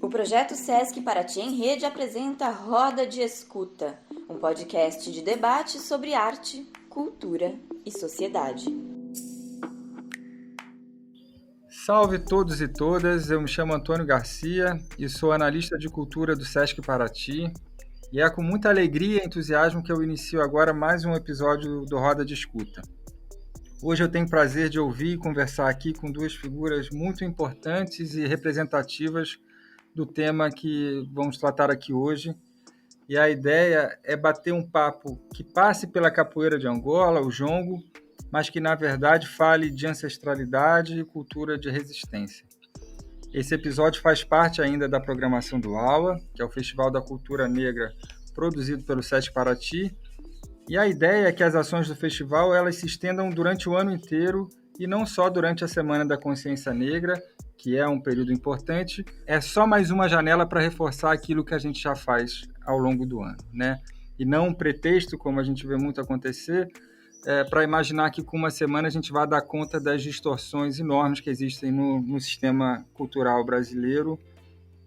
O projeto Sesc Paraty em Rede apresenta Roda de Escuta, um podcast de debate sobre arte, cultura e sociedade. Salve todos e todas, eu me chamo Antônio Garcia e sou analista de cultura do Sesc Paraty. E é com muita alegria e entusiasmo que eu inicio agora mais um episódio do Roda de Escuta. Hoje eu tenho o prazer de ouvir e conversar aqui com duas figuras muito importantes e representativas do tema que vamos tratar aqui hoje. E a ideia é bater um papo que passe pela capoeira de Angola, o jongo, mas que na verdade fale de ancestralidade e cultura de resistência. Esse episódio faz parte ainda da programação do AUA, que é o Festival da Cultura Negra produzido pelo Sesc Paraty, e a ideia é que as ações do festival elas se estendam durante o ano inteiro e não só durante a Semana da Consciência Negra, que é um período importante, é só mais uma janela para reforçar aquilo que a gente já faz ao longo do ano, né? E não um pretexto, como a gente vê muito acontecer, para imaginar que com uma semana a gente vai dar conta das distorções enormes que existem no sistema cultural brasileiro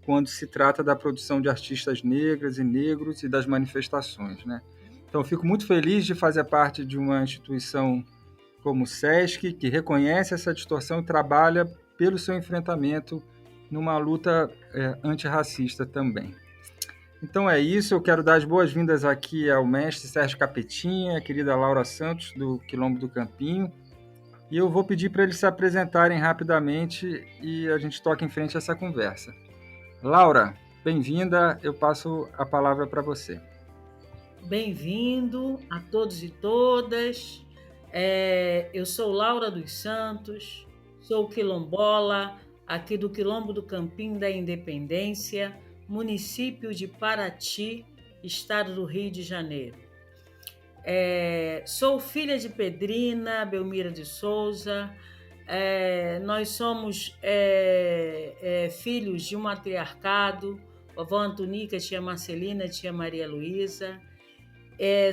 quando se trata da produção de artistas negras e negros e das manifestações, né? Então, eu fico muito feliz de fazer parte de uma instituição como o SESC, que reconhece essa distorção e trabalha pelo seu enfrentamento numa luta antirracista também. Então é isso, eu quero dar as boas-vindas aqui ao mestre Sérgio Capetinha, a querida Laura Santos, do Quilombo do Campinho, e eu vou pedir para eles se apresentarem rapidamente e a gente toca em frente a essa conversa. Laura, bem-vinda, eu passo a palavra para você. Bem-vindo a todos e todas. Eu sou Laura dos Santos, sou quilombola, aqui do Quilombo do Campinho da Independência, município de Paraty, estado do Rio de Janeiro. Sou filha de Pedrina Belmira de Souza. Nós somos filhos de um matriarcado, vovó Antonica, tia Marcelina, tia Maria Luísa.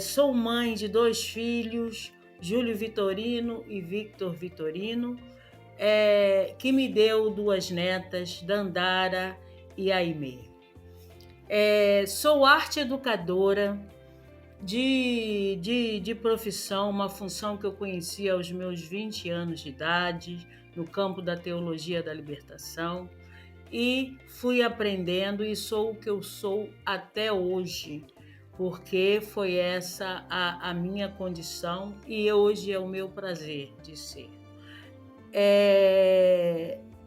Sou mãe de 2 filhos, Júlio Vitorino e Victor Vitorino, que me deu 2 netas, Dandara e Aimee. Sou arte educadora de profissão, uma função que eu conheci aos meus 20 anos de idade, no campo da teologia da libertação, e fui aprendendo e sou o que eu sou até hoje, porque foi essa a minha condição e hoje é o meu prazer de ser.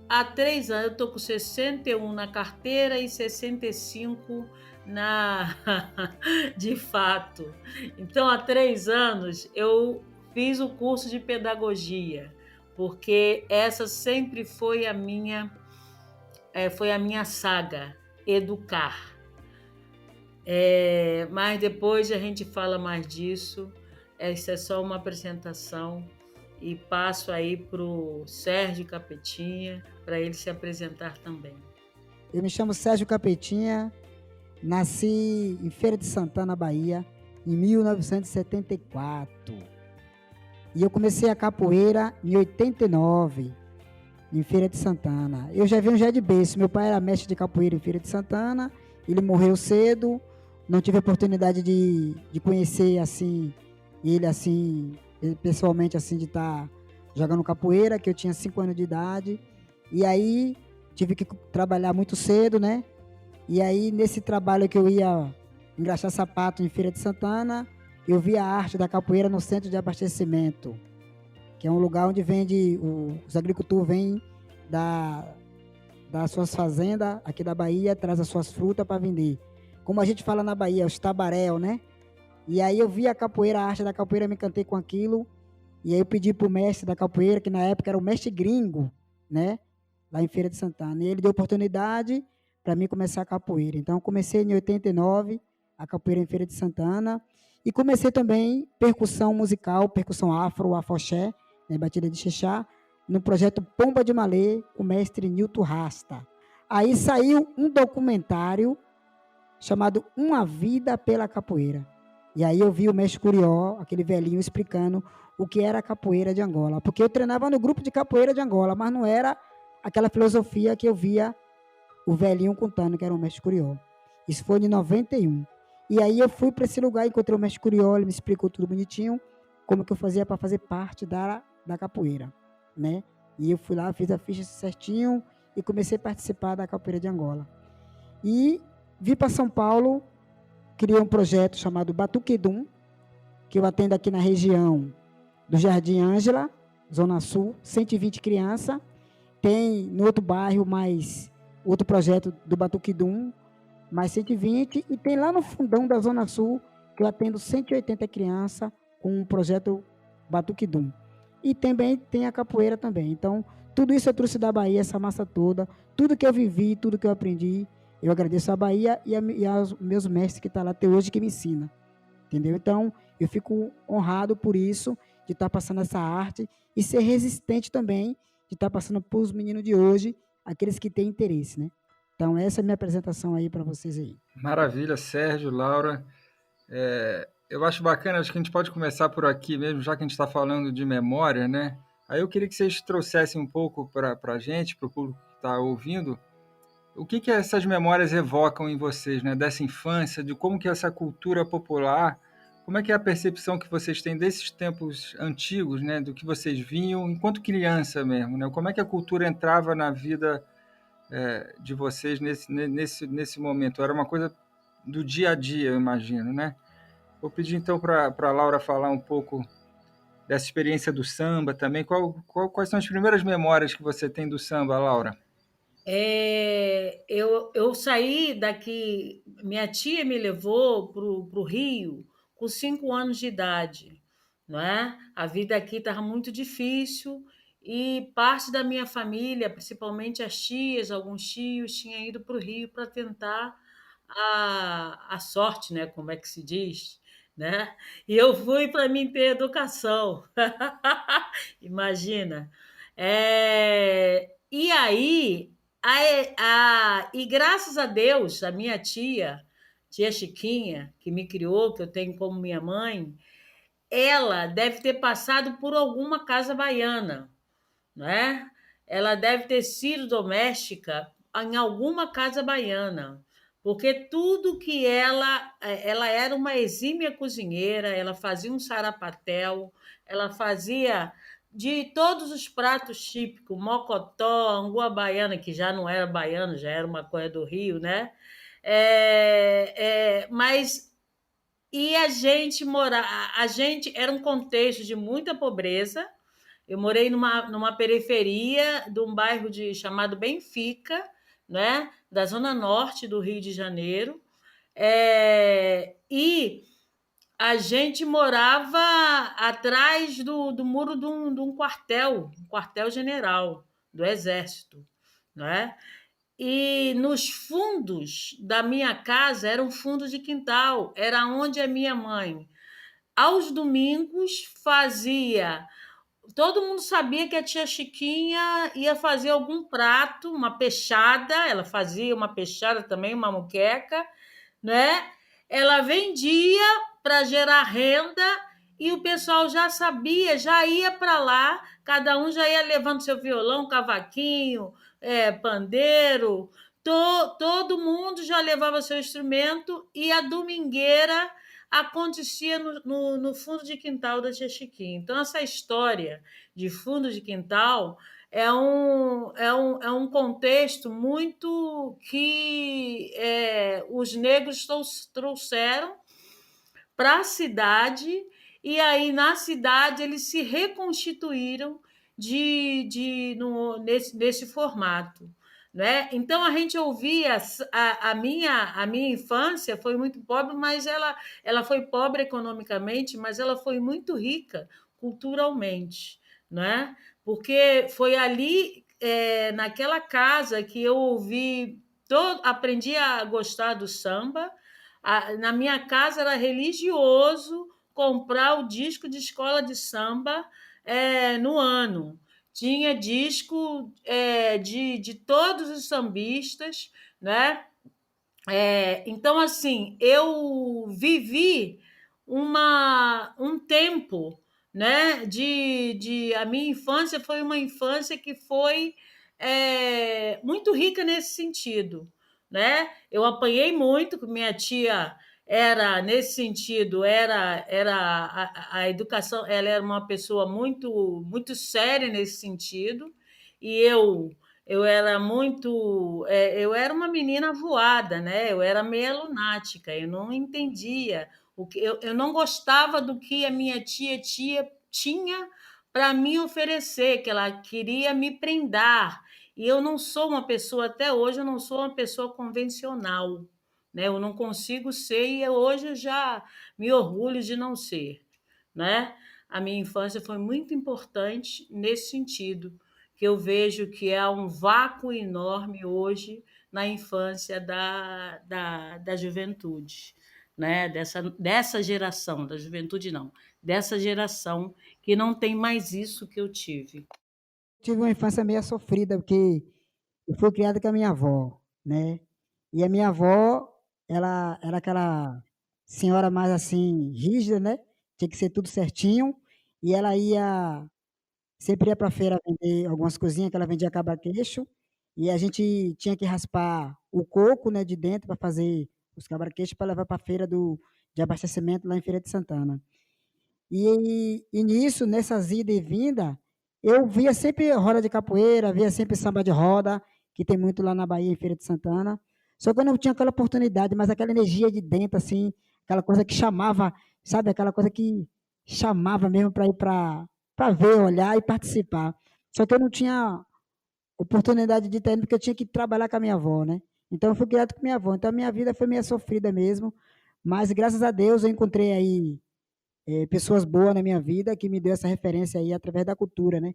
Há 3 anos, eu estou com 61 na carteira e 65 de fato. Então, há 3 anos eu fiz o curso de pedagogia, porque essa sempre foi a minha saga, educar. Mas depois a gente fala mais disso. Essa é só uma apresentação e passo aí para o Sérgio Capetinha para ele se apresentar também. Eu me chamo Sérgio Capetinha, nasci em Feira de Santana, Bahia, em 1974. E eu comecei a capoeira em 89, em Feira de Santana. Eu já venho de berço. Meu pai era mestre de capoeira em Feira de Santana, ele morreu cedo. Não tive a oportunidade de conhecer assim, ele assim, pessoalmente, assim, de estar jogando capoeira, que eu tinha 5 anos de idade. E aí tive que trabalhar muito cedo, né? E aí nesse trabalho que eu ia engraxar sapato em Feira de Santana, eu vi a arte da capoeira no centro de abastecimento, que é um lugar onde os agricultores vêm das suas fazendas aqui da Bahia, traz as suas frutas para vender. Como a gente fala na Bahia, os tabaréu, né? E aí eu vi a capoeira, a arte da capoeira, me encantei com aquilo. E aí eu pedi pro mestre da capoeira, que na época era o mestre gringo, né? Lá em Feira de Santana. E ele deu oportunidade para mim começar a capoeira. Então eu comecei em 89, a capoeira em Feira de Santana. E comecei também percussão musical, percussão afro, afoxé, né? Batida de xixá, no projeto Pomba de Malê, com o mestre Nilton Rasta. Aí saiu um documentário chamado Uma Vida pela Capoeira. E aí eu vi o mestre Curió, aquele velhinho, explicando o que era a capoeira de Angola. Porque eu treinava no grupo de capoeira de Angola, mas não era aquela filosofia que eu via o velhinho contando que era o mestre Curió. Isso foi em 91. E aí eu fui para esse lugar, encontrei o mestre Curió, ele me explicou tudo bonitinho, como que eu fazia para fazer parte da capoeira, né? E eu fui lá, fiz a ficha certinho e comecei a participar da capoeira de Angola. E vim para São Paulo, criei um projeto chamado Batuquedum, que eu atendo aqui na região do Jardim Ângela, Zona Sul, 120 crianças. Tem no outro bairro mais outro projeto do Batuquedum, mais 120. E tem lá no fundão da Zona Sul, que eu atendo 180 crianças com um projeto Batuquedum. E também tem a capoeira também. Então, tudo isso eu trouxe da Bahia, essa massa toda. Tudo que eu vivi, tudo que eu aprendi, eu agradeço a Bahia e aos meus mestres que estão lá até hoje que me ensinam. Entendeu? Então, eu fico honrado por isso, de estar passando essa arte e ser resistente também, de estar passando para os meninos de hoje, aqueles que têm interesse, né? Então, essa é a minha apresentação aí para vocês aí. Maravilha, Sérgio, Laura. Eu acho bacana, acho que a gente pode começar por aqui mesmo, já que a gente está falando de memória, né? Aí eu queria que vocês trouxessem um pouco para a gente, para o público que está ouvindo, o que essas memórias evocam em vocês, né? Dessa infância, de como que essa cultura popular, como é que é a percepção que vocês têm desses tempos antigos, né? Do que vocês vinham enquanto criança mesmo, né? Como é que a cultura entrava na vida de vocês nesse momento? Era uma coisa do dia a dia, eu imagino, né? Vou pedir então para a Laura falar um pouco dessa experiência do samba também. Quais são as primeiras memórias que você tem do samba, Laura? Eu saí daqui, minha tia me levou para o Rio com 5 anos de idade, não é? A vida aqui estava muito difícil e parte da minha família, principalmente as tias, alguns tios, tinha ido para o Rio para tentar a sorte, né? Como é que se diz? Né? E eu fui para mim ter educação. Imagina. E aí, e graças a Deus, a minha tia Chiquinha, que me criou, que eu tenho como minha mãe, ela deve ter passado por alguma casa baiana, não é? Ela deve ter sido doméstica em alguma casa baiana, porque tudo que ela era uma exímia cozinheira, ela fazia um sarapatel, ela fazia de todos os pratos típicos, mocotó, angu baiana, que já não era baiano, já era uma coisa do Rio, né? Mas e a gente era um contexto de muita pobreza. Eu morei numa periferia de um bairro chamado Benfica, né? Da zona norte do Rio de Janeiro. E a gente morava atrás do muro de um quartel-general do Exército. Né? E nos fundos da minha casa era um fundo de quintal, era onde a minha mãe, aos domingos, fazia. Todo mundo sabia que a tia Chiquinha ia fazer algum prato, uma peixada, ela fazia uma peixada também, uma moqueca, né? Ela vendia para gerar renda e o pessoal já sabia, já ia para lá, cada um já ia levando seu violão, cavaquinho, pandeiro, todo mundo já levava seu instrumento e a domingueira acontecia no fundo de quintal da tia Chiquinha. Então, essa história de fundo de quintal é um contexto muito que os negros trouxeram para a cidade, e aí na cidade eles se reconstituíram nesse formato. Né? Então a gente ouvia a minha infância foi muito pobre, mas ela foi pobre economicamente, mas ela foi muito rica culturalmente, né? Porque foi ali naquela casa que eu aprendi a gostar do samba. Na minha casa era religioso comprar o disco de escola de samba no ano. Tinha disco de todos os sambistas, né? Então, assim, eu vivi um tempo, né? A minha infância foi uma infância que foi muito rica nesse sentido, né? Eu apanhei muito, com minha tia era nesse sentido, era a educação, ela era uma pessoa muito séria nesse sentido, e eu era muito, eu era uma menina voada, né? Eu era meia lunática, eu não entendia eu não gostava do que a minha tia tinha para me oferecer, que ela queria me prendar. E eu não sou uma pessoa, até hoje, eu não sou uma pessoa convencional, né? Eu não consigo ser e hoje eu já me orgulho de não ser, né? A minha infância foi muito importante nesse sentido, que eu vejo que há um vácuo enorme hoje na infância da juventude, né? Dessa geração, da juventude não, dessa geração que não tem mais isso que eu tive. Tive uma infância meio sofrida, porque eu fui criado com a minha avó, né? E a minha avó, ela era aquela senhora mais assim, rígida, né? Tinha que ser tudo certinho. E ela sempre ia para a feira vender algumas coisinhas, que ela vendia quebra-queixo. E a gente tinha que raspar o coco, né, de dentro para fazer os quebra-queixos para levar para a feira de abastecimento lá em Feira de Santana. E nisso, nessas idas e vindas, eu via sempre roda de capoeira, via sempre samba de roda, que tem muito lá na Bahia, em Feira de Santana. Só que eu não tinha aquela oportunidade, mas aquela energia de dentro, assim, aquela coisa que chamava, sabe, aquela coisa que chamava mesmo para ir para ver, olhar e participar. Só que eu não tinha oportunidade de ter, porque eu tinha que trabalhar com a minha avó, né? Então eu fui criado com minha avó. Então a minha vida foi meio sofrida mesmo, mas graças a Deus eu encontrei aí pessoas boas na minha vida que me deu essa referência aí através da cultura, né?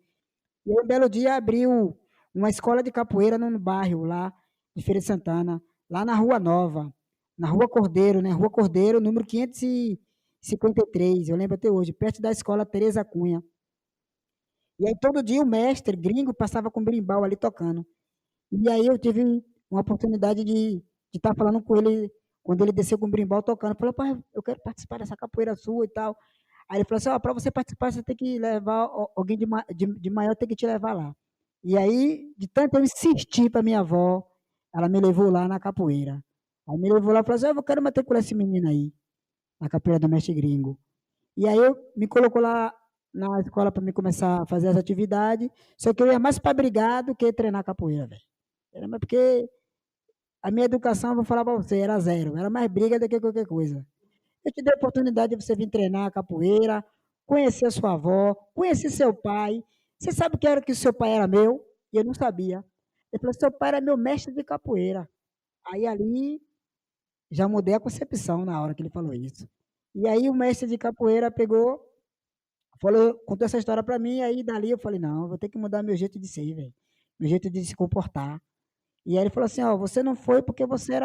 E aí, um belo dia abriu uma escola de capoeira no bairro lá de Feira de Santana, lá na Rua Nova, na Rua Cordeiro, né? Rua Cordeiro, número 553, eu lembro até hoje, perto da escola Tereza Cunha. E aí todo dia o mestre gringo passava com berimbau ali tocando. E aí eu tive uma oportunidade de estar falando com ele quando ele desceu com o berimbau tocando. Falou, pai, eu quero participar dessa capoeira sua e tal. Aí ele falou assim, ó, para você participar, você tem que levar alguém de maior, tem que te levar lá. E aí, de tanto eu insistir para minha avó, ela me levou lá na capoeira. Aí me levou lá e falou assim, eu quero matricular esse menino aí, na capoeira do mestre gringo. E aí eu me colocou lá na escola para me começar a fazer as atividades, só que eu ia mais para brigar do que treinar capoeira, velho. Era mais porque a minha educação, vou falar para você, era zero. Era mais briga do que qualquer coisa. Eu te dei a oportunidade de você vir treinar capoeira, conhecer a sua avó, conhecer seu pai. Você sabe que era que o seu pai era meu? E eu não sabia. Ele falou, seu pai era meu mestre de capoeira. Aí ali já mudei a concepção na hora que ele falou isso. E aí o mestre de capoeira pegou, falou, contou essa história para mim, aí dali eu falei, não, eu vou ter que mudar meu jeito de ser, velho. Meu jeito de se comportar. E aí ele falou assim, ó, você não foi porque você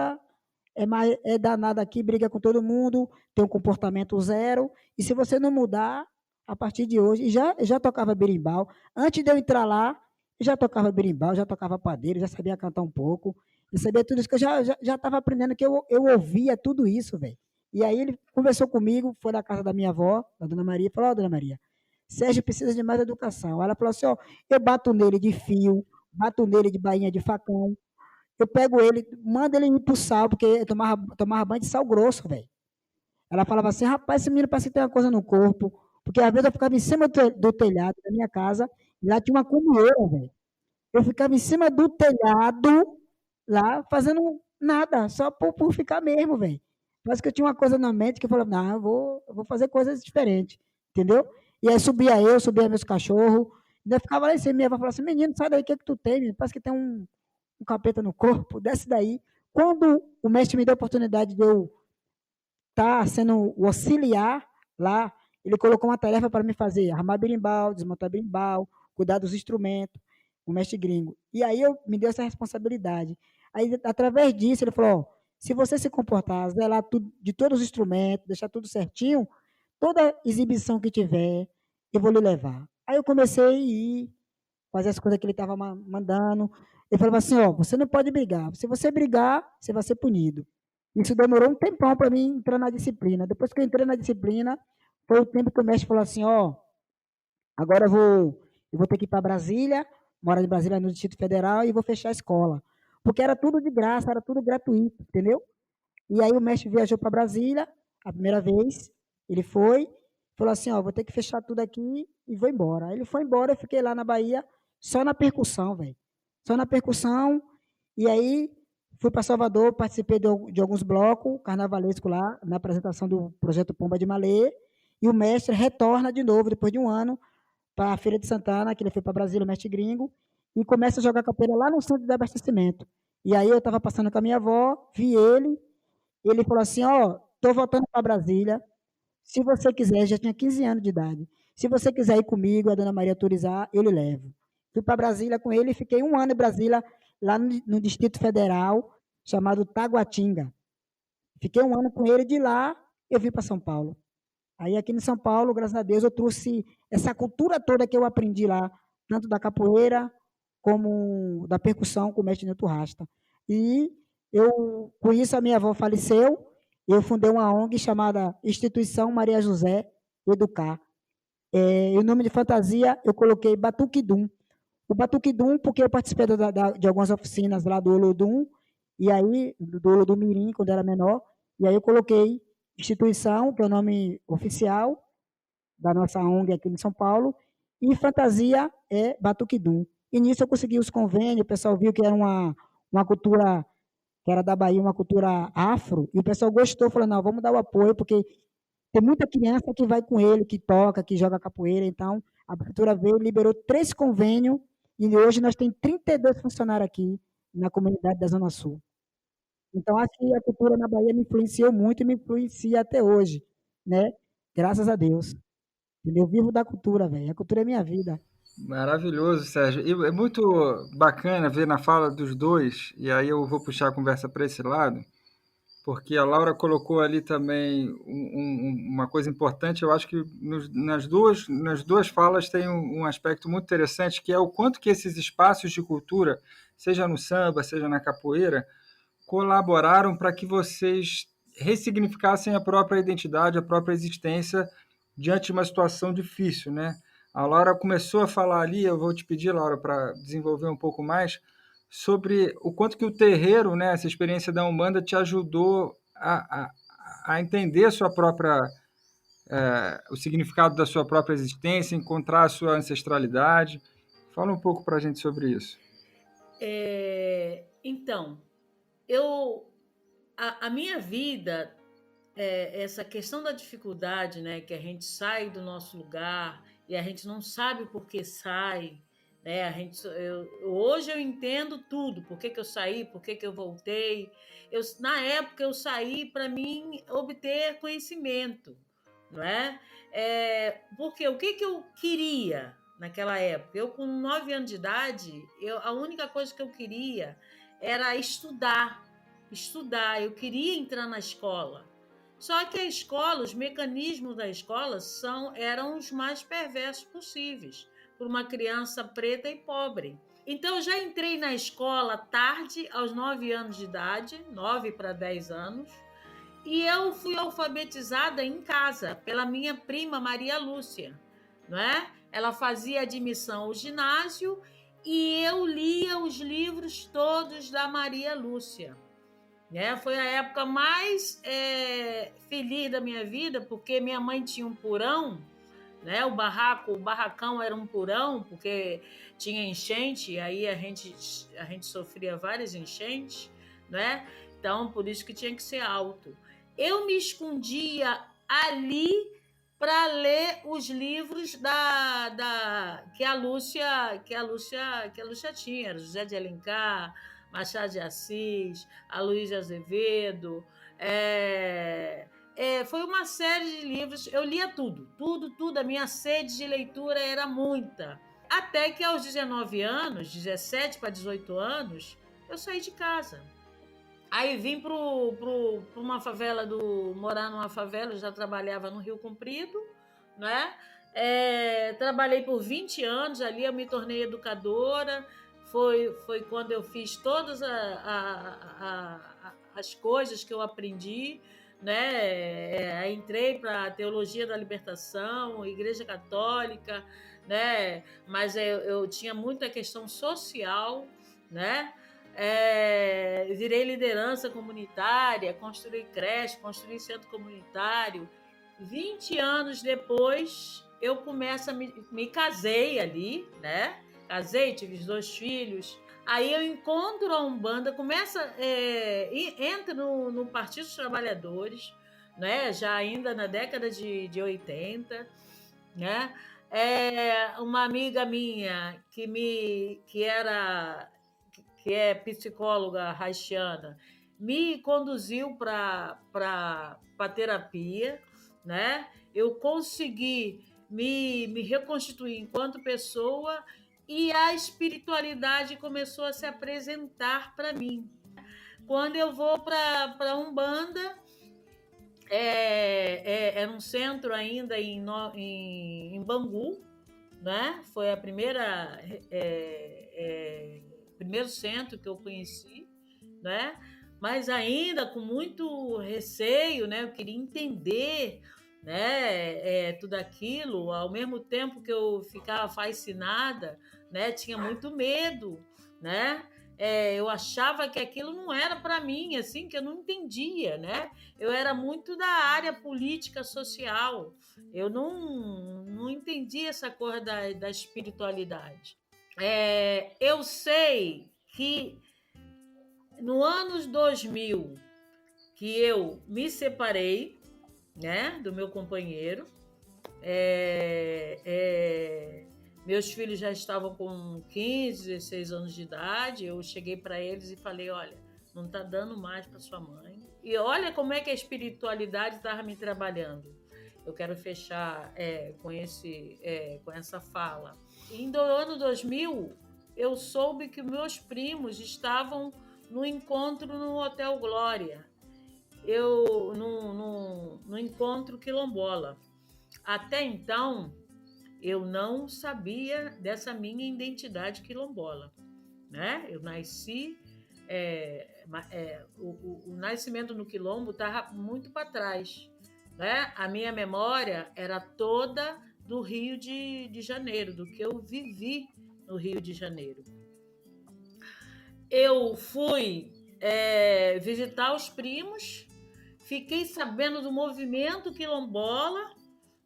é danado aqui, briga com todo mundo, tem um comportamento zero, e se você não mudar, a partir de hoje, já tocava berimbau, antes de eu entrar lá, eu já tocava berimbau, já tocava padeiro, já sabia cantar um pouco, eu sabia tudo isso, que eu já estava aprendendo, que eu ouvia tudo isso, velho. E aí ele conversou comigo, foi na casa da minha avó, da dona Maria, e falou, ó, dona Maria, Sérgio precisa de mais educação. Ela falou assim, ó, eu bato nele de fio, bato nele de bainha de facão, eu pego ele, mando ele ir pro sal, porque eu tomava banho de sal grosso, velho. Ela falava assim, rapaz, esse menino parece que tem uma coisa no corpo, porque às vezes eu ficava em cima do telhado da minha casa, e lá tinha uma comieira, velho. Eu ficava em cima do telhado, lá, fazendo nada, só por ficar mesmo, velho. Parece que eu tinha uma coisa na mente que eu falava, não, eu vou fazer coisas diferentes, entendeu? E aí subia meus cachorros, ainda ficava lá em cima, minha avó falava assim, menino, sai daí, o que é que tu tem, menino? Parece que tem um capeta no corpo, desce daí. Quando o mestre me deu a oportunidade de eu estar sendo o auxiliar lá, ele colocou uma tarefa para me fazer, armar berimbau, desmontar berimbau, cuidar dos instrumentos, o mestre gringo. E aí me deu essa responsabilidade. Aí, através disso, ele falou, ó, se você se comportar, zelar tudo, de todos os instrumentos, deixar tudo certinho, toda exibição que tiver, eu vou lhe levar. Aí eu comecei a ir, fazer as coisas que ele estava mandando. Ele falava assim, ó, você não pode brigar. Se você brigar, você vai ser punido. Isso demorou um tempão para mim entrar na disciplina. Depois que eu entrei na disciplina, foi o tempo que o mestre falou assim, ó, agora eu vou ter que ir para Brasília, moro em Brasília, no Distrito Federal, e vou fechar a escola. Porque era tudo de graça, era tudo gratuito, entendeu? E aí o mestre viajou para Brasília, a primeira vez, ele foi, falou assim, ó, vou ter que fechar tudo aqui e vou embora. Aí ele foi embora, eu fiquei lá na Bahia, só na percussão, velho. Só na percussão, e aí fui para Salvador, participei de alguns blocos carnavalescos lá, na apresentação do projeto Pomba de Malê, e o mestre retorna de novo, depois de um ano, para a Feira de Santana, que ele foi para Brasília, o mestre gringo, e começa a jogar capoeira lá no centro de abastecimento. E aí eu estava passando com a minha avó, vi ele falou assim, ó, estou voltando para Brasília, se você quiser, já tinha 15 anos de idade, se você quiser ir comigo, a dona Maria autorizar, eu lhe levo. Fui para Brasília com ele e fiquei um ano em Brasília, lá no Distrito Federal, chamado Taguatinga. Fiquei um ano com ele, de lá eu vim para São Paulo. Aí aqui em São Paulo, graças a Deus, eu trouxe essa cultura toda que eu aprendi lá, tanto da capoeira como da percussão com o mestre Nilton Rasta. E eu, com isso, a minha avó faleceu, eu fundei uma ONG chamada Instituição Maria José Educar. E o nome de fantasia eu coloquei Batuquidum. O Batuquidum, porque eu participei de algumas oficinas lá do Olodum, e aí, do Olodum Mirim, quando era menor, e aí eu coloquei instituição, que é o nome oficial da nossa ONG aqui em São Paulo, e fantasia é Batuquidum. E nisso eu consegui os convênios, o pessoal viu que era uma cultura, que era da Bahia, uma cultura afro, e o pessoal gostou, falou, não, vamos dar o apoio, porque tem muita criança que vai com ele, que toca, que joga capoeira, então a prefeitura veio, liberou 3 convênios, e hoje nós temos 32 funcionários aqui na comunidade da Zona Sul. Então, acho que a cultura na Bahia me influenciou muito e me influencia até hoje, né? Graças a Deus. Eu vivo da cultura, velho. A cultura é minha vida. Maravilhoso, Sérgio. E é muito bacana ver na fala dos dois, e aí eu vou puxar a conversa para esse lado, porque a Laura colocou ali também uma coisa importante. Eu acho que nas duas falas tem um aspecto muito interessante, que é o quanto que esses espaços de cultura, seja no samba, seja na capoeira, colaboraram para que vocês ressignificassem a própria identidade, a própria existência diante de uma situação difícil, né? A Laura começou a falar ali, eu vou te pedir, Laura, para desenvolver um pouco mais, sobre o quanto que o terreiro, né, essa experiência da Umbanda te ajudou a entender a sua própria, o significado da sua própria existência, encontrar a sua ancestralidade. Fala um pouco para a gente sobre isso. Então, a minha vida, essa questão da dificuldade, né, que a gente sai do nosso lugar e a gente não sabe por que sai, né? Hoje eu entendo tudo, por que eu saí, por que eu voltei. Na época eu saí para mim obter conhecimento, não é? Porque o que eu queria naquela época? Eu com 9 anos de idade, a única coisa que eu queria era estudar, eu queria entrar na escola. Só que a escola, os mecanismos da escola eram os mais perversos possíveis para uma criança preta e pobre. Então, eu já entrei na escola tarde, aos 9 anos de idade, 9 para 10 anos, e eu fui alfabetizada em casa pela minha prima Maria Lúcia, não é? Ela fazia admissão ao ginásio e eu lia os livros todos da Maria Lúcia. Foi a época mais feliz da minha vida, porque minha mãe tinha um porão, né? O barracão era um porão, porque tinha enchente, aí a gente sofria várias enchentes, né? Então, por isso que tinha que ser alto. Eu me escondia ali para ler os livros que a Lúcia tinha, José de Alencar, Machado de Assis, Aloysio Azevedo, foi uma série de livros, eu lia tudo, a minha sede de leitura era muita. Até que aos 19 anos, 17 para 18 anos, eu saí de casa. Aí vim para uma favela, morar numa favela, eu já trabalhava no Rio Comprido, né? Trabalhei por 20 anos ali, eu me tornei educadora. Foi quando eu fiz todas as coisas que eu aprendi, né? Entrei para a Teologia da Libertação, Igreja Católica, né? Mas eu tinha muita questão social, né? Virei liderança comunitária, construí creche, construí centro comunitário. 20 anos depois, eu começo me casei ali, né? Casei, tive os 2 filhos. Aí eu encontro a Umbanda, entra no Partido dos Trabalhadores, né? Já ainda na década de 80, né? Uma amiga minha que é psicóloga haitiana, me conduziu para terapia, né? Eu consegui me reconstituir enquanto pessoa e a espiritualidade começou a se apresentar para mim. Quando eu vou para Umbanda, era um centro ainda em Bangu, né? Foi a primeiro centro que eu conheci, né? Mas ainda com muito receio, né? Eu queria entender, né? Tudo aquilo, ao mesmo tempo que eu ficava fascinada, né? Tinha muito medo, né? Eu achava que aquilo não era para mim, assim, que eu não entendia, né? Eu era muito da área política social, eu não entendia essa coisa da espiritualidade. Eu sei que no ano 2000 que eu me separei, né, do meu companheiro, meus filhos já estavam com 15, 16 anos de idade, eu cheguei para eles e falei, olha, não está dando mais para sua mãe. E olha como é que a espiritualidade estava me trabalhando. Eu quero fechar com essa fala. E no ano 2000, eu soube que meus primos estavam no encontro no Hotel Glória, no encontro quilombola. Até então, eu não sabia dessa minha identidade quilombola, né? Eu nasci, o nascimento no quilombo estava muito para trás, né? A minha memória era toda do Rio de Janeiro, do que eu vivi no Rio de Janeiro. Eu fui visitar os primos, fiquei sabendo do movimento quilombola,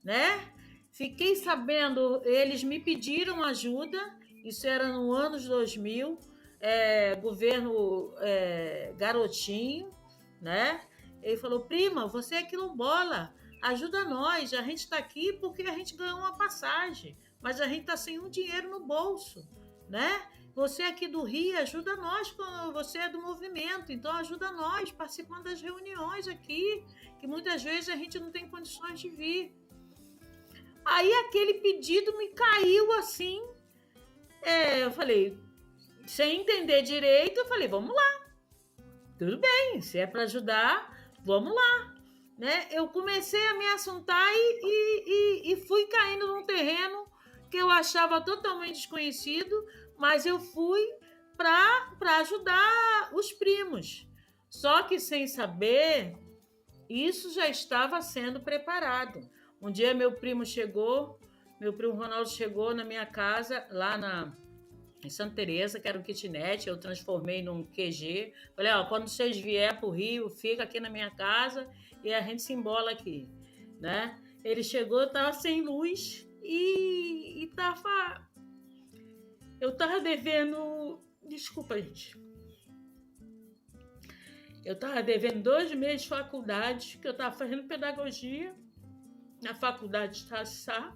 né? Fiquei sabendo, eles me pediram ajuda, isso era no ano 2000, governo Garotinho, né? Ele falou, prima, você é quilombola, ajuda nós, a gente está aqui porque a gente ganhou uma passagem, mas a gente está sem um dinheiro no bolso, né? Você aqui do Rio, ajuda nós, você é do movimento, então ajuda nós, participando das reuniões aqui, que muitas vezes a gente não tem condições de vir. Aí aquele pedido me caiu assim, eu falei, sem entender direito, eu falei, vamos lá, tudo bem, se é para ajudar, vamos lá. Né? Eu comecei a me assuntar e fui caindo num terreno que eu achava totalmente desconhecido, mas eu fui para ajudar os primos. Só que sem saber, isso já estava sendo preparado. Um dia meu primo Ronaldo chegou na minha casa, lá em Santa Teresa, que era um kitnet, eu transformei num QG. Falei, quando vocês vier para o Rio, fica aqui na minha casa e a gente se embola aqui, né? Ele chegou, estava sem luz e tava... Eu estava devendo... Desculpa, gente. Eu estava devendo 2 meses de faculdade, que eu estava fazendo pedagogia na faculdade de Taçá,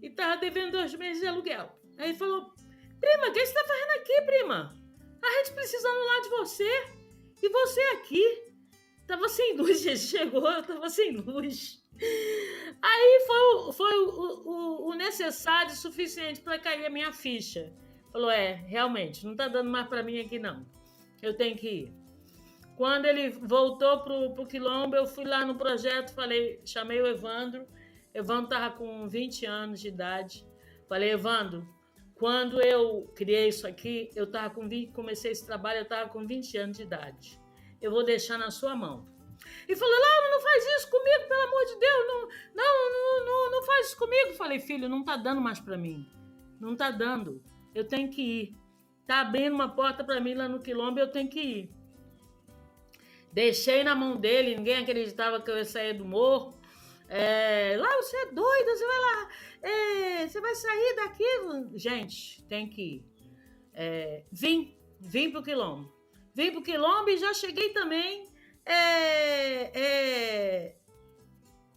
e estava devendo 2 meses de aluguel. Aí ele falou, prima, o que você está fazendo aqui, prima? A gente precisando lá de você, e você aqui. Tava sem luz, gente chegou, eu tava sem luz. Aí foi o necessário, suficiente para cair a minha ficha. Falou, realmente, não tá dando mais para mim aqui não. Eu tenho que ir. Quando ele voltou pro Quilombo, eu fui lá no projeto, chamei o Evandro. Evandro estava com 20 anos de idade. Falei, Evandro, quando eu criei isso aqui, comecei esse trabalho, eu estava com 20 anos de idade. Eu vou deixar na sua mão. E falou, Laura, não faz isso comigo, pelo amor de Deus, não faz isso comigo. Falei, filho, não tá dando mais para mim. Não tá dando. Eu tenho que ir. Tá abrindo uma porta para mim lá no Quilombo, eu tenho que ir. Deixei na mão dele, ninguém acreditava que eu ia sair do morro. Lá, você é doida, você vai lá, você vai sair daqui. Gente, tem que ir. Vim pro Quilombo. Vim pro Quilombo e já cheguei também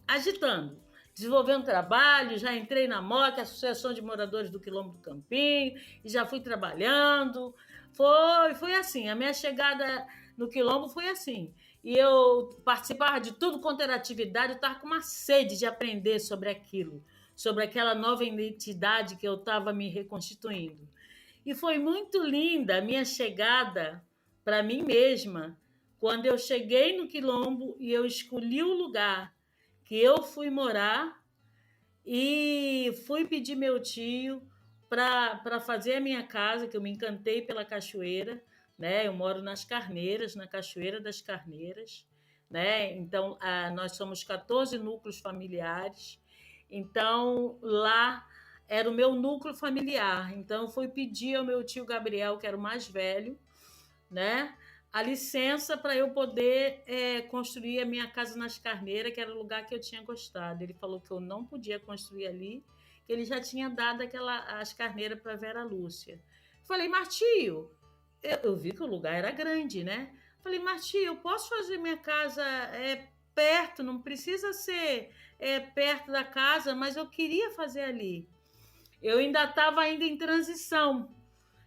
agitando, desenvolvendo trabalho, já entrei na MOC, Associação de Moradores do Quilombo do Campinho, e já fui trabalhando. Foi assim, a minha chegada no Quilombo foi assim. E eu participava de tudo quanto era atividade, eu estava com uma sede de aprender sobre aquilo, sobre aquela nova identidade que eu estava me reconstituindo. E foi muito linda a minha chegada para mim mesma, quando eu cheguei no Quilombo e eu escolhi o lugar que eu fui morar e fui pedir meu tio para fazer a minha casa, que eu me encantei pela cachoeira, né? Eu moro nas Carneiras, na Cachoeira das Carneiras, né? Então, nós somos 14 núcleos familiares. Então, lá era o meu núcleo familiar. Então, eu fui pedir ao meu tio Gabriel, que era o mais velho, né? A licença para eu poder construir a minha casa nas Carneiras, que era o lugar que eu tinha gostado. Ele falou que eu não podia construir ali, que ele já tinha dado as Carneiras para Vera Lúcia. Falei, Martio, eu vi que o lugar era grande, né? Falei, Martio, eu posso fazer minha casa perto, não precisa ser perto da casa, mas eu queria fazer ali. Eu ainda estava em transição.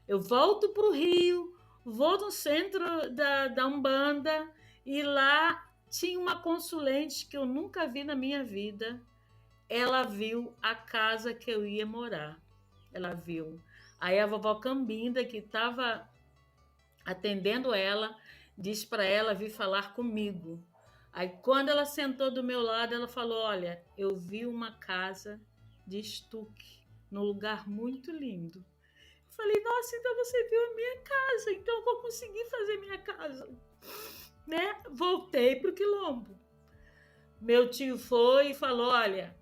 Eu volto para o Rio, vou no centro da Umbanda e lá tinha uma consulente que eu nunca vi na minha vida. Ela viu a casa que eu ia morar. Ela viu. Aí a vovó Cambinda, que estava atendendo ela, disse para ela vir falar comigo. Aí quando ela sentou do meu lado, ela falou, olha, eu vi uma casa de estuque, num lugar muito lindo. Falei, nossa, então você viu a minha casa, então eu vou conseguir fazer minha casa. Né? Voltei para o Quilombo. Meu tio foi e falou, olha,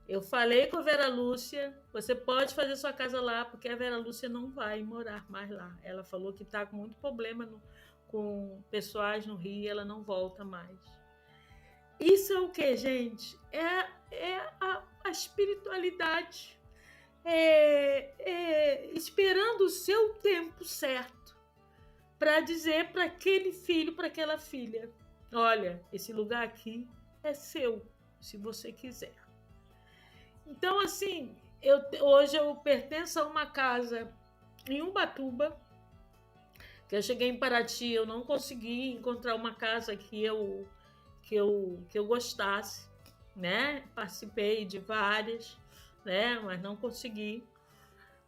eu falei com a Vera Lúcia, você pode fazer sua casa lá, porque a Vera Lúcia não vai morar mais lá. Ela falou que está com muito problema com pessoais no Rio e ela não volta mais. Isso é o que, gente? É a espiritualidade. Esperando o seu tempo certo para dizer para aquele filho, para aquela filha, olha, esse lugar aqui é seu, se você quiser. Então, assim, hoje eu pertenço a uma casa em Ubatuba, que eu cheguei em Paraty, eu não consegui encontrar uma casa que eu gostasse, né? Participei de várias, né? Mas não consegui.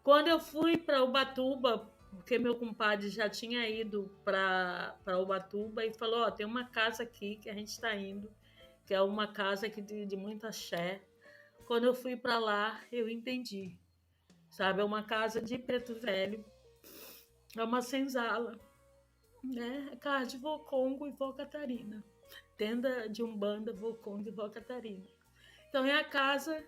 Quando eu fui para Ubatuba, porque meu compadre já tinha ido para Ubatuba e falou, ó, tem uma casa aqui que a gente está indo, que é uma casa aqui de muita axé. Quando eu fui para lá, eu entendi, sabe? É uma casa de preto velho, é uma senzala, né? É casa de vô Congo e vó Catarina, tenda de Umbanda, vô Congo e vó Catarina. Então é a casa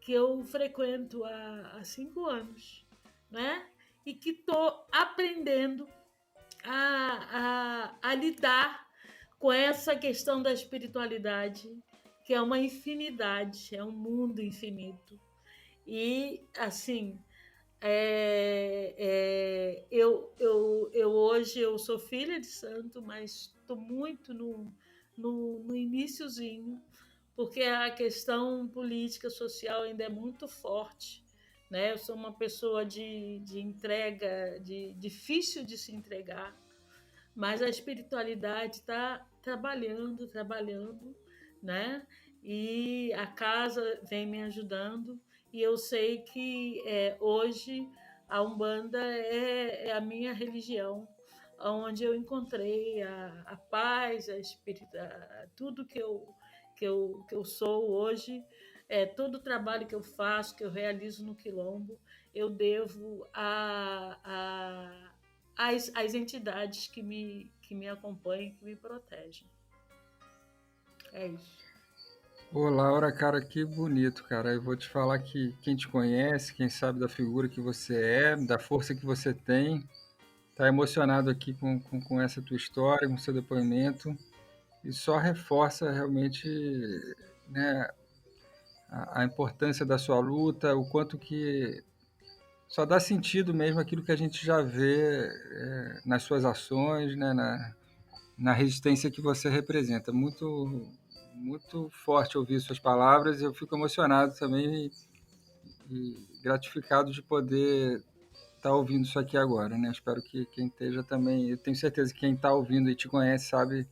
que eu frequento há 5 anos, né? E que estou aprendendo a lidar com essa questão da espiritualidade, que é uma infinidade, é um mundo infinito. E, assim, hoje eu sou filha de santo, mas estou muito no iniciozinho, porque a questão política, social ainda é muito forte, né? Eu sou uma pessoa de entrega, difícil de se entregar, mas a espiritualidade está trabalhando, né? E a casa vem me ajudando, e eu sei que hoje a Umbanda é a minha religião, onde eu encontrei a paz, tudo que eu sou hoje, todo o trabalho que eu faço, que eu realizo no Quilombo, eu devo às entidades que me acompanham, que me protegem. É isso. Ô, Laura, cara, que bonito, cara. Eu vou te falar que quem te conhece, quem sabe da figura que você é, da força que você tem, tá emocionado aqui com essa tua história, com o seu depoimento, e só reforça realmente, né, a importância da sua luta, o quanto que só dá sentido mesmo aquilo que a gente já vê nas suas ações, né, na resistência que você representa. Muito, muito forte ouvir suas palavras. Eu fico emocionado também e gratificado de poder estar ouvindo isso aqui agora, né? Espero que quem esteja também, eu tenho certeza que quem está ouvindo e te conhece sabe,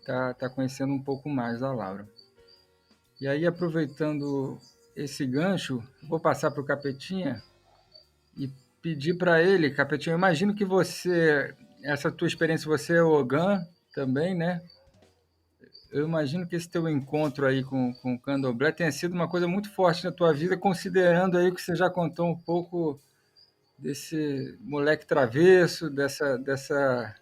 tá conhecendo um pouco mais da Laura. E aí, aproveitando esse gancho, vou passar para o Capetinha e pedir para ele, Capetinha, eu imagino que você, essa tua experiência, você é Ogan também, né? Eu imagino que esse teu encontro aí com o Candomblé tenha sido uma coisa muito forte na tua vida, considerando aí que você já contou um pouco desse moleque travesso, dessa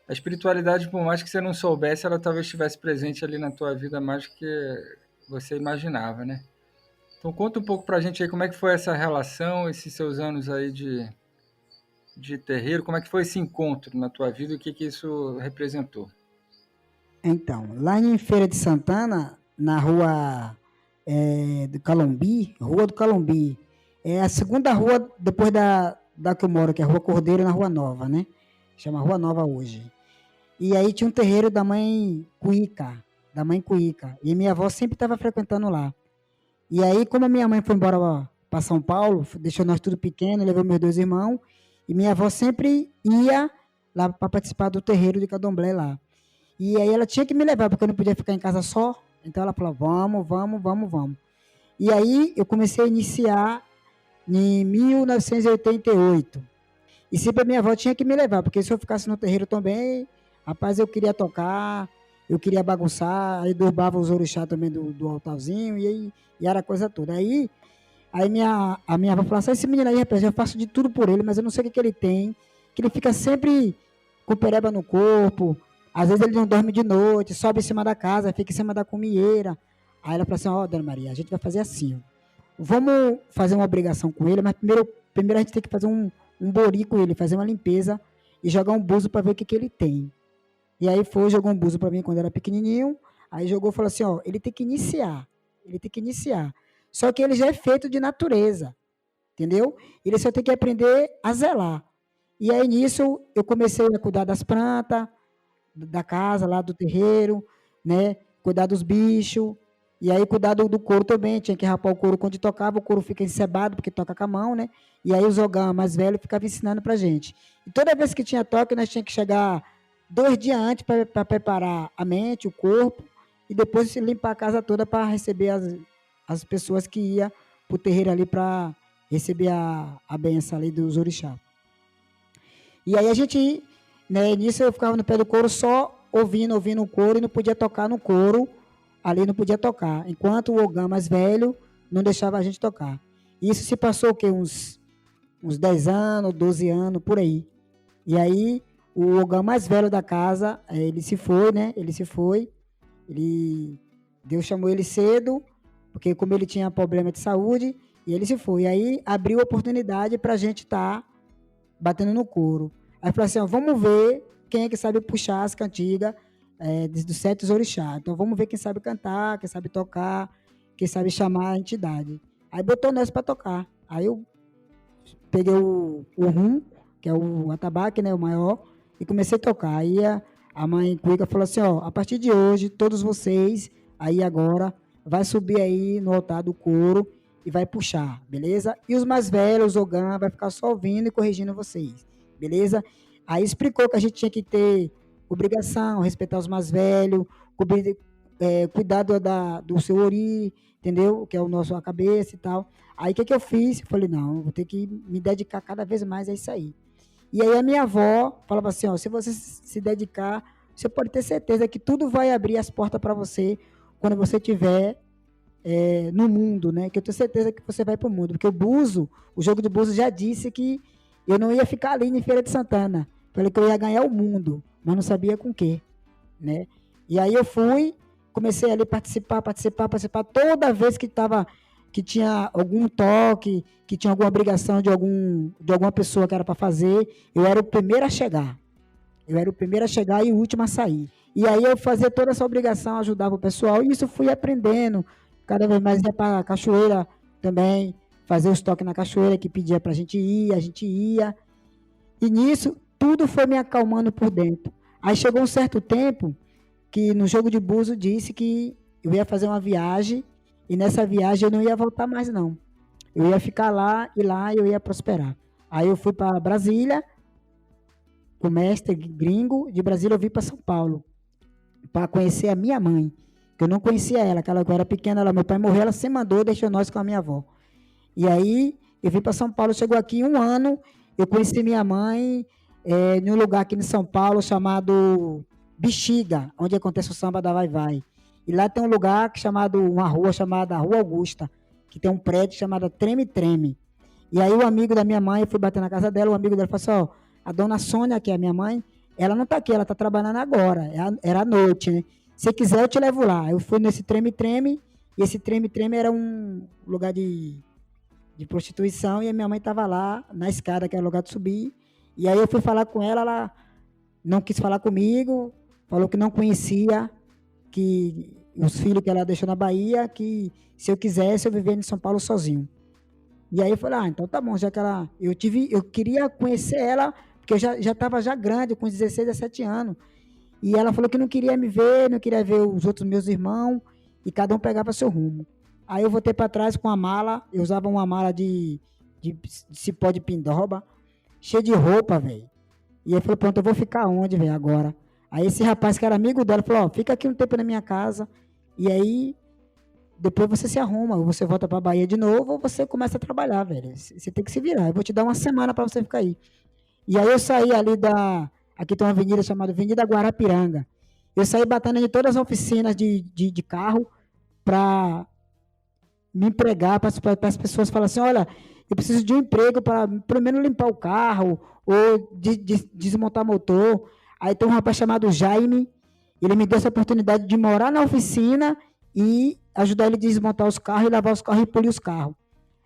a espiritualidade, por mais que você não soubesse, ela talvez estivesse presente ali na tua vida mais do que você imaginava, né? Então conta um pouco pra gente aí como é que foi essa relação, esses seus anos aí de terreiro, como é que foi esse encontro na tua vida e o que que isso representou? Então, lá em Feira de Santana, na rua do Calombi, Rua do Calombi, é a segunda rua depois da que eu moro, que é a Rua Cordeiro, na Rua Nova, né? Chama Rua Nova hoje. E aí tinha um terreiro da mãe Cuíca, e minha avó sempre estava frequentando lá. E aí, como a minha mãe foi embora para São Paulo, deixou nós tudo pequeno, levou meus dois irmãos, e minha avó sempre ia lá para participar do terreiro de Candomblé lá. E aí ela tinha que me levar, porque eu não podia ficar em casa só. Então ela falou, vamos, vamos, vamos, vamos. E aí eu comecei a iniciar em 1988. E sempre a minha avó tinha que me levar, porque se eu ficasse no terreiro também, rapaz, eu queria tocar, eu queria bagunçar, aí derrubava os orixás também do altarzinho, e era a coisa toda. Aí a minha avó falou assim, esse menino aí, rapaz, eu faço de tudo por ele, mas eu não sei o que ele tem, que ele fica sempre com pereba no corpo, às vezes ele não dorme de noite, sobe em cima da casa, fica em cima da comieira. Aí ela falou assim, ó, dona Maria, a gente vai fazer assim, ó. Vamos fazer uma obrigação com ele, mas primeiro a gente tem que fazer um bori com ele, fazer uma limpeza e jogar um buzo para ver o que, que ele tem. E aí foi, jogou um buzo para mim quando era pequenininho, aí jogou e falou assim, ó, ele tem que iniciar, ele tem que iniciar. Só que ele já é feito de natureza, entendeu? Ele só tem que aprender a zelar. E aí nisso eu comecei a cuidar das plantas, da casa, lá do terreiro, né? Cuidar dos bichos. E aí cuidar do couro também, tinha que rapar o couro quando tocava, o couro fica encebado, porque toca com a mão, né? E aí o Zogão, mais velho, ficava ensinando pra gente. E toda vez que tinha toque, nós tínhamos que chegar 2 dias antes para preparar a mente, o corpo, e depois limpar a casa toda para receber as pessoas que iam pro terreiro ali para receber a benção ali dos orixás. E aí a gente, né, nisso eu ficava no pé do couro só ouvindo o couro e não podia tocar no couro, ali não podia tocar, enquanto o Ogã mais velho não deixava a gente tocar. Isso se passou o quê? Uns 10 anos, 12 anos, por aí. E aí o Ogã mais velho da casa, ele se foi, né? Ele se foi. Deus chamou ele cedo, porque como ele tinha problema de saúde, e ele se foi. E aí abriu a oportunidade para a gente estar batendo no couro. Aí falou assim, ó, vamos ver quem é que sabe puxar as cantigas dos 7 orixás. Então vamos ver quem sabe cantar, quem sabe tocar, quem sabe chamar a entidade. Aí botou nós para tocar. Aí eu peguei o rum, que é o atabaque, né, o maior, e comecei a tocar. Aí a mãe Cuica falou assim, ó, a partir de hoje, todos vocês, aí agora, vai subir aí no altar do couro e vai puxar, beleza? E os mais velhos, o Ogã, vai ficar só ouvindo e corrigindo vocês, beleza? Aí explicou que a gente tinha que ter obrigação, respeitar os mais velhos, cuidar do seu ori, entendeu? Que é a cabeça e tal. Aí o que eu fiz? Eu falei, não, vou ter que me dedicar cada vez mais a isso aí. E aí a minha avó falava assim, ó, se você se dedicar, você pode ter certeza que tudo vai abrir as portas para você quando você estiver no mundo, né? Que eu tenho certeza que você vai para o mundo. Porque o jogo de buzo já disse que eu não ia ficar ali em Feira de Santana. Falei que eu ia ganhar o mundo, mas não sabia com o quê, né? E aí eu fui comecei ali a participar. Toda vez que tinha algum toque, que tinha alguma obrigação de alguma pessoa que era para fazer, eu era o primeiro a chegar. Eu era o primeiro a chegar e o último a sair. E aí eu fazia toda essa obrigação, ajudava o pessoal, e isso eu fui aprendendo. Cada vez mais ia para a cachoeira também, fazer os toques na cachoeira que pedia para a gente ia. E nisso, tudo foi me acalmando por dentro. Aí chegou um certo tempo que no jogo de Búzios disse que eu ia fazer uma viagem, e nessa viagem eu não ia voltar mais, não. Eu ia ficar lá, e lá eu ia prosperar. Aí eu fui para Brasília, com o mestre gringo. De Brasília eu vim para São Paulo, para conhecer a minha mãe, que eu não conhecia ela, que ela era pequena, meu pai morreu, ela se mandou, deixou nós com a minha avó. E aí eu vim para São Paulo, chegou aqui 1 ano, eu conheci minha mãe num lugar aqui em São Paulo chamado Bexiga, onde acontece o samba da Vai-Vai. E lá tem um lugar uma rua chamada Rua Augusta, que tem um prédio chamado Treme Treme. E aí o amigo da minha mãe, eu fui bater na casa dela, o amigo dela falou assim, a dona Sônia, que é a minha mãe, ela não está aqui, ela está trabalhando agora, era à noite, né? Se quiser eu te levo lá. Eu fui nesse Treme Treme, e esse Treme Treme era um lugar de prostituição, e a minha mãe estava lá na escada, que era o lugar de subir. E aí eu fui falar com ela, ela não quis falar comigo, falou que não conhecia, que os filhos que ela deixou na Bahia, que se eu quisesse eu vivia em São Paulo sozinho. E aí eu falei, então tá bom, já que eu queria conhecer ela, porque eu já estava já grande, com 16, 17 anos. E ela falou que não queria me ver, não queria ver os outros meus irmãos, e cada um pegava seu rumo. Aí eu voltei para trás com a mala, eu usava uma mala de cipó de pindoba, cheia de roupa, velho. E aí falou, pronto, eu vou ficar onde, velho, agora? Aí esse rapaz que era amigo dela falou, fica aqui um tempo na minha casa, e aí depois você se arruma, ou você volta para a Bahia de novo, ou você começa a trabalhar, velho. Você tem que se virar, eu vou te dar 1 semana para você ficar aí. E aí eu saí ali aqui tem uma avenida chamada Avenida Guarapiranga. Eu saí batendo em todas as oficinas de carro para me empregar, para as pessoas falarem assim, olha, eu preciso de um emprego para pelo menos limpar o carro, ou desmontar motor. Aí tem um rapaz chamado Jaime, ele me deu essa oportunidade de morar na oficina e ajudar ele a desmontar os carros, e lavar os carros e polir os carros.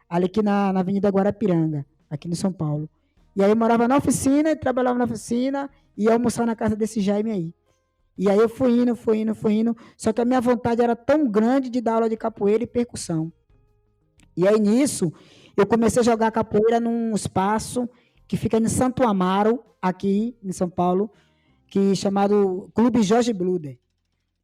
Ali aqui na Avenida Guarapiranga, aqui em São Paulo. E aí eu morava na oficina, trabalhava na oficina, e ia almoçar na casa desse Jaime aí. E aí eu fui indo, só que a minha vontade era tão grande de dar aula de capoeira e percussão. E aí nisso, eu comecei a jogar capoeira num espaço que fica em Santo Amaro, aqui em São Paulo, que é chamado Clube Jorge Bluder.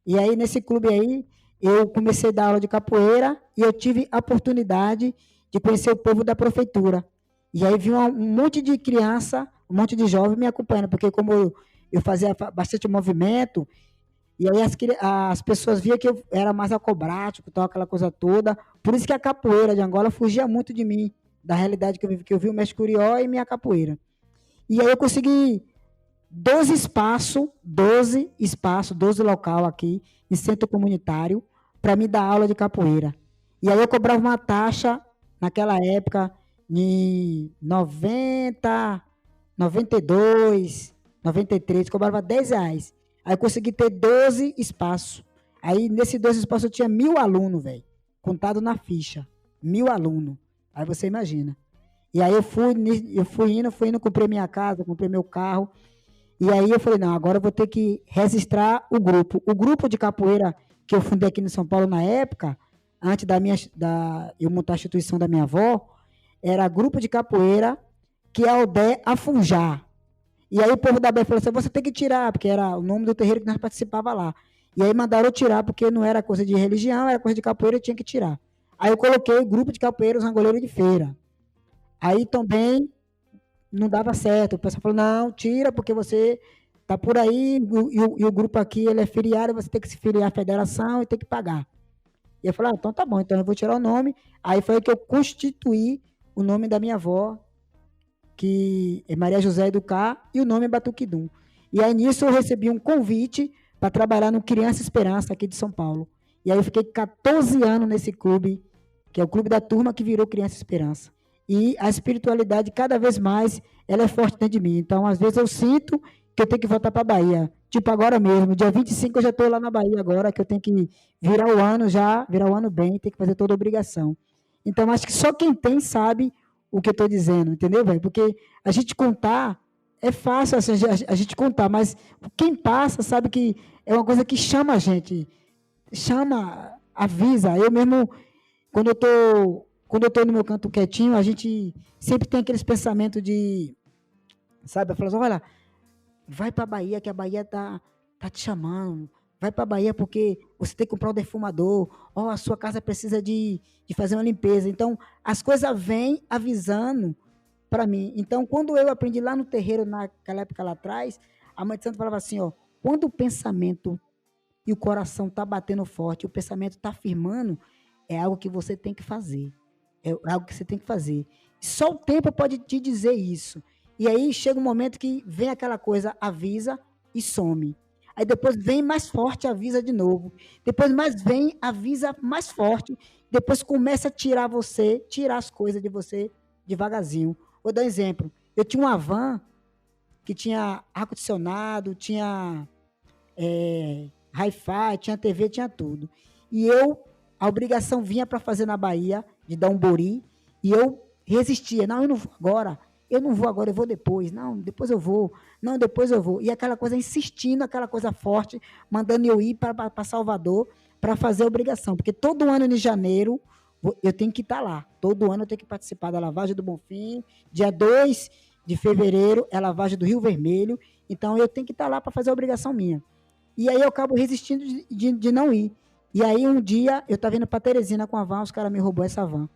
E aí nesse clube aí, eu comecei a dar aula de capoeira, e eu tive a oportunidade de conhecer o povo da prefeitura. E aí vi um monte de criança, um monte de jovem me acompanhando, porque como eu fazia bastante movimento, e aí as pessoas viam que eu era mais acrobático, tal, aquela coisa toda. Por isso que a capoeira de Angola fugia muito de mim, da realidade que eu vivi, que eu vi o mestre Curió e minha capoeira. E aí eu consegui 12 local aqui, em centro comunitário, para me dar aula de capoeira. E aí eu cobrava uma taxa, naquela época, de 90, 92, 93, cobrava R$10. Aí eu consegui ter 12 espaços. Aí, nesses 12 espaços, eu tinha 1.000 alunos, velho, contado na ficha. 1.000 alunos. Aí você imagina. E aí eu fui indo, comprei minha casa, comprei meu carro. E aí eu falei, não, agora eu vou ter que registrar o grupo. O grupo de capoeira que eu fundei aqui em São Paulo na época, antes eu montar a instituição da minha avó, era grupo de capoeira que é Aldé Afunjá. E aí o povo da Bé falou assim, você tem que tirar, porque era o nome do terreiro que nós participava lá. E aí mandaram eu tirar, porque não era coisa de religião, era coisa de capoeira, eu tinha que tirar. Aí eu coloquei grupo de capoeiros Angoleiro de Feira. Aí também não dava certo. O pessoal falou, não, tira, porque você tá por aí, e o grupo aqui ele é filiado, você tem que se filiar à federação e tem que pagar. E eu falei, então tá bom, então eu vou tirar o nome. Aí foi que eu constituí o nome da minha avó, que é Maria José Educar, e o nome é Batuquidum. E aí nisso eu recebi um convite para trabalhar no Criança Esperança aqui de São Paulo. E aí eu fiquei 14 anos nesse clube, que é o clube da turma que virou Criança Esperança. E a espiritualidade, cada vez mais, ela é forte dentro de mim. Então, às vezes eu sinto que eu tenho que voltar para a Bahia. Tipo, agora mesmo, dia 25 eu já estou lá na Bahia agora, que eu tenho que virar o ano já, virar o ano bem, tem que fazer toda a obrigação. Então, acho que só quem tem sabe o que eu estou dizendo, entendeu, velho? Porque a gente contar é fácil assim, a gente contar, mas quem passa sabe que é uma coisa que chama a gente, chama, avisa. Eu mesmo, quando eu tô no meu canto quietinho, a gente sempre tem aqueles pensamentos de, sabe, eu falo assim, olha, vai para a Bahia, que a Bahia tá te chamando. Vai para a Bahia porque você tem que comprar um defumador. Ó, a sua casa precisa de fazer uma limpeza. Então, as coisas vêm avisando para mim. Então, quando eu aprendi lá no terreiro, naquela época lá atrás, a mãe de santo falava assim, ó, quando o pensamento e o coração tá batendo forte, o pensamento tá firmando, é algo que você tem que fazer. É algo que você tem que fazer. Só o tempo pode te dizer isso. E aí chega um momento que vem aquela coisa, avisa e some. Aí depois vem mais forte, avisa de novo. Depois mais vem, avisa mais forte. Depois começa a tirar você, tirar as coisas de você devagarzinho. Vou dar um exemplo. Eu tinha uma van que tinha ar-condicionado, tinha hi-fi, tinha TV, tinha tudo. E a obrigação vinha para fazer na Bahia, de dar um bori, e eu resistia. Não, eu não vou agora. Eu não vou agora, eu vou depois. Não, depois eu vou. Não, depois eu vou. E aquela coisa insistindo, aquela coisa forte, mandando eu ir para Salvador para fazer a obrigação. Porque todo ano de janeiro eu tenho que estar lá. Todo ano eu tenho que participar da lavagem do Bonfim. Dia 2 de fevereiro é a lavagem do Rio Vermelho. Então eu tenho que estar lá para fazer a obrigação minha. E aí eu acabo resistindo de não ir. E aí um dia eu estava indo para Teresina com a van, os caras me roubou essa van.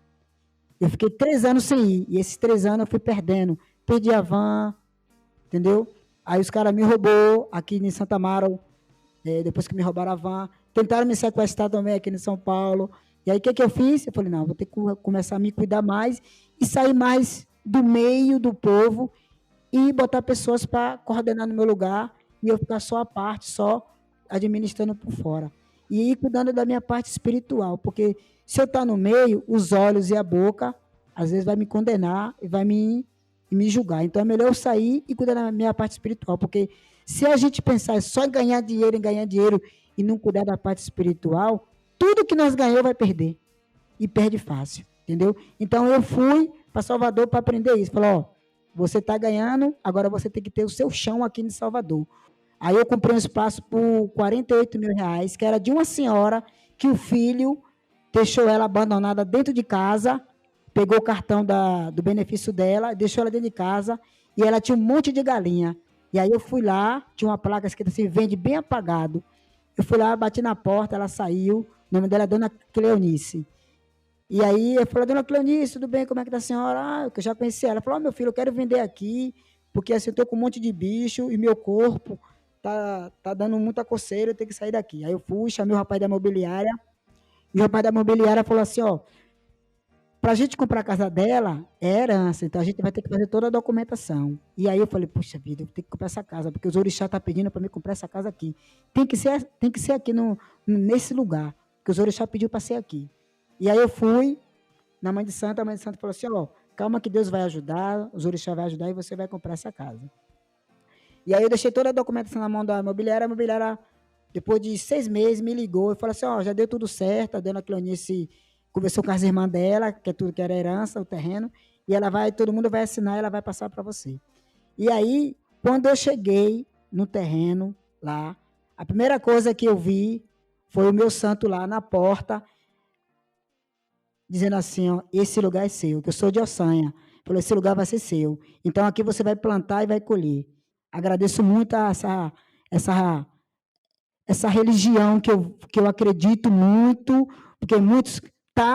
Eu fiquei 3 anos sem ir. E esses 3 anos eu fui perdendo. Perdi a van, entendeu? Aí os caras me roubou aqui em Santa Amaro, depois que me roubaram a van. Tentaram me sequestrar também aqui em São Paulo. E aí o que eu fiz? Eu falei, não, vou ter que começar a me cuidar mais e sair mais do meio do povo e botar pessoas para coordenar no meu lugar e eu ficar só a parte, só administrando por fora. E ir cuidando da minha parte espiritual, porque se eu estar no meio, os olhos e a boca, às vezes vai me condenar e vai me julgar. Então é melhor eu sair e cuidar da minha parte espiritual, porque se a gente pensar só em ganhar dinheiro e não cuidar da parte espiritual, tudo que nós ganhamos vai perder. E perde fácil, entendeu? Então eu fui para Salvador para aprender isso. Falei, ó, você está ganhando, agora você tem que ter o seu chão aqui em Salvador. Aí eu comprei um espaço por 48 mil reais, que era de uma senhora que o filho deixou ela abandonada dentro de casa, pegou o cartão do benefício dela, deixou ela dentro de casa, e ela tinha um monte de galinha. E aí eu fui lá, tinha uma placa escrita assim, vende bem apagado. Eu fui lá, bati na porta, ela saiu, o nome dela é Dona Cleonice. E aí eu falei, Dona Cleonice, tudo bem, como é que tá a senhora? Ah, eu já conheci ela. Ela falou, meu filho, eu quero vender aqui, porque assim, eu tô com um monte de bicho e meu corpo tá dando muita coceira, eu tenho que sair daqui. Aí eu fui, chamei o rapaz da imobiliária, e o rapaz da imobiliária falou assim, ó, para a gente comprar a casa dela, é herança, então a gente vai ter que fazer toda a documentação. E aí eu falei, puxa vida, eu tenho que comprar essa casa, porque os orixás estão pedindo para mim comprar essa casa aqui. Tem que ser aqui nesse lugar, porque os orixás pediu para ser aqui. E aí eu fui na Mãe de Santo, a Mãe de Santo falou assim, ó, calma que Deus vai ajudar, os orixás vão ajudar e você vai comprar essa casa. E aí eu deixei toda a documentação na mão da imobiliária, a imobiliária, depois de 6 meses, me ligou e falou assim, ó, já deu tudo certo, a Dona Cleonice conversou com as irmãs dela, que é tudo que era herança, o terreno, e todo mundo vai assinar e ela vai passar para você. E aí, quando eu cheguei no terreno, lá, a primeira coisa que eu vi foi o meu santo lá na porta, dizendo assim, ó, esse lugar é seu, que eu sou de Ossanha. Falou, esse lugar vai ser seu. Então, aqui você vai plantar e vai colher. Agradeço muito essa religião que eu acredito muito, porque muitos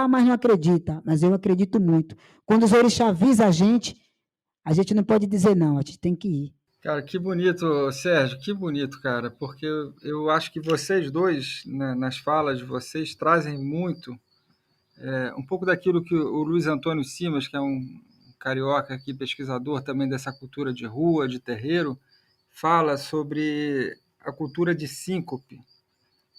mas não acredita, mas eu acredito muito. Quando os orixás avisam a gente não pode dizer não, a gente tem que ir. Cara, que bonito, Sérgio, que bonito, cara, porque eu acho que vocês dois, né, nas falas de vocês, trazem muito, um pouco daquilo que o Luiz Antônio Simas, que é um carioca aqui, pesquisador também dessa cultura de rua, de terreiro, fala sobre a cultura de síncope,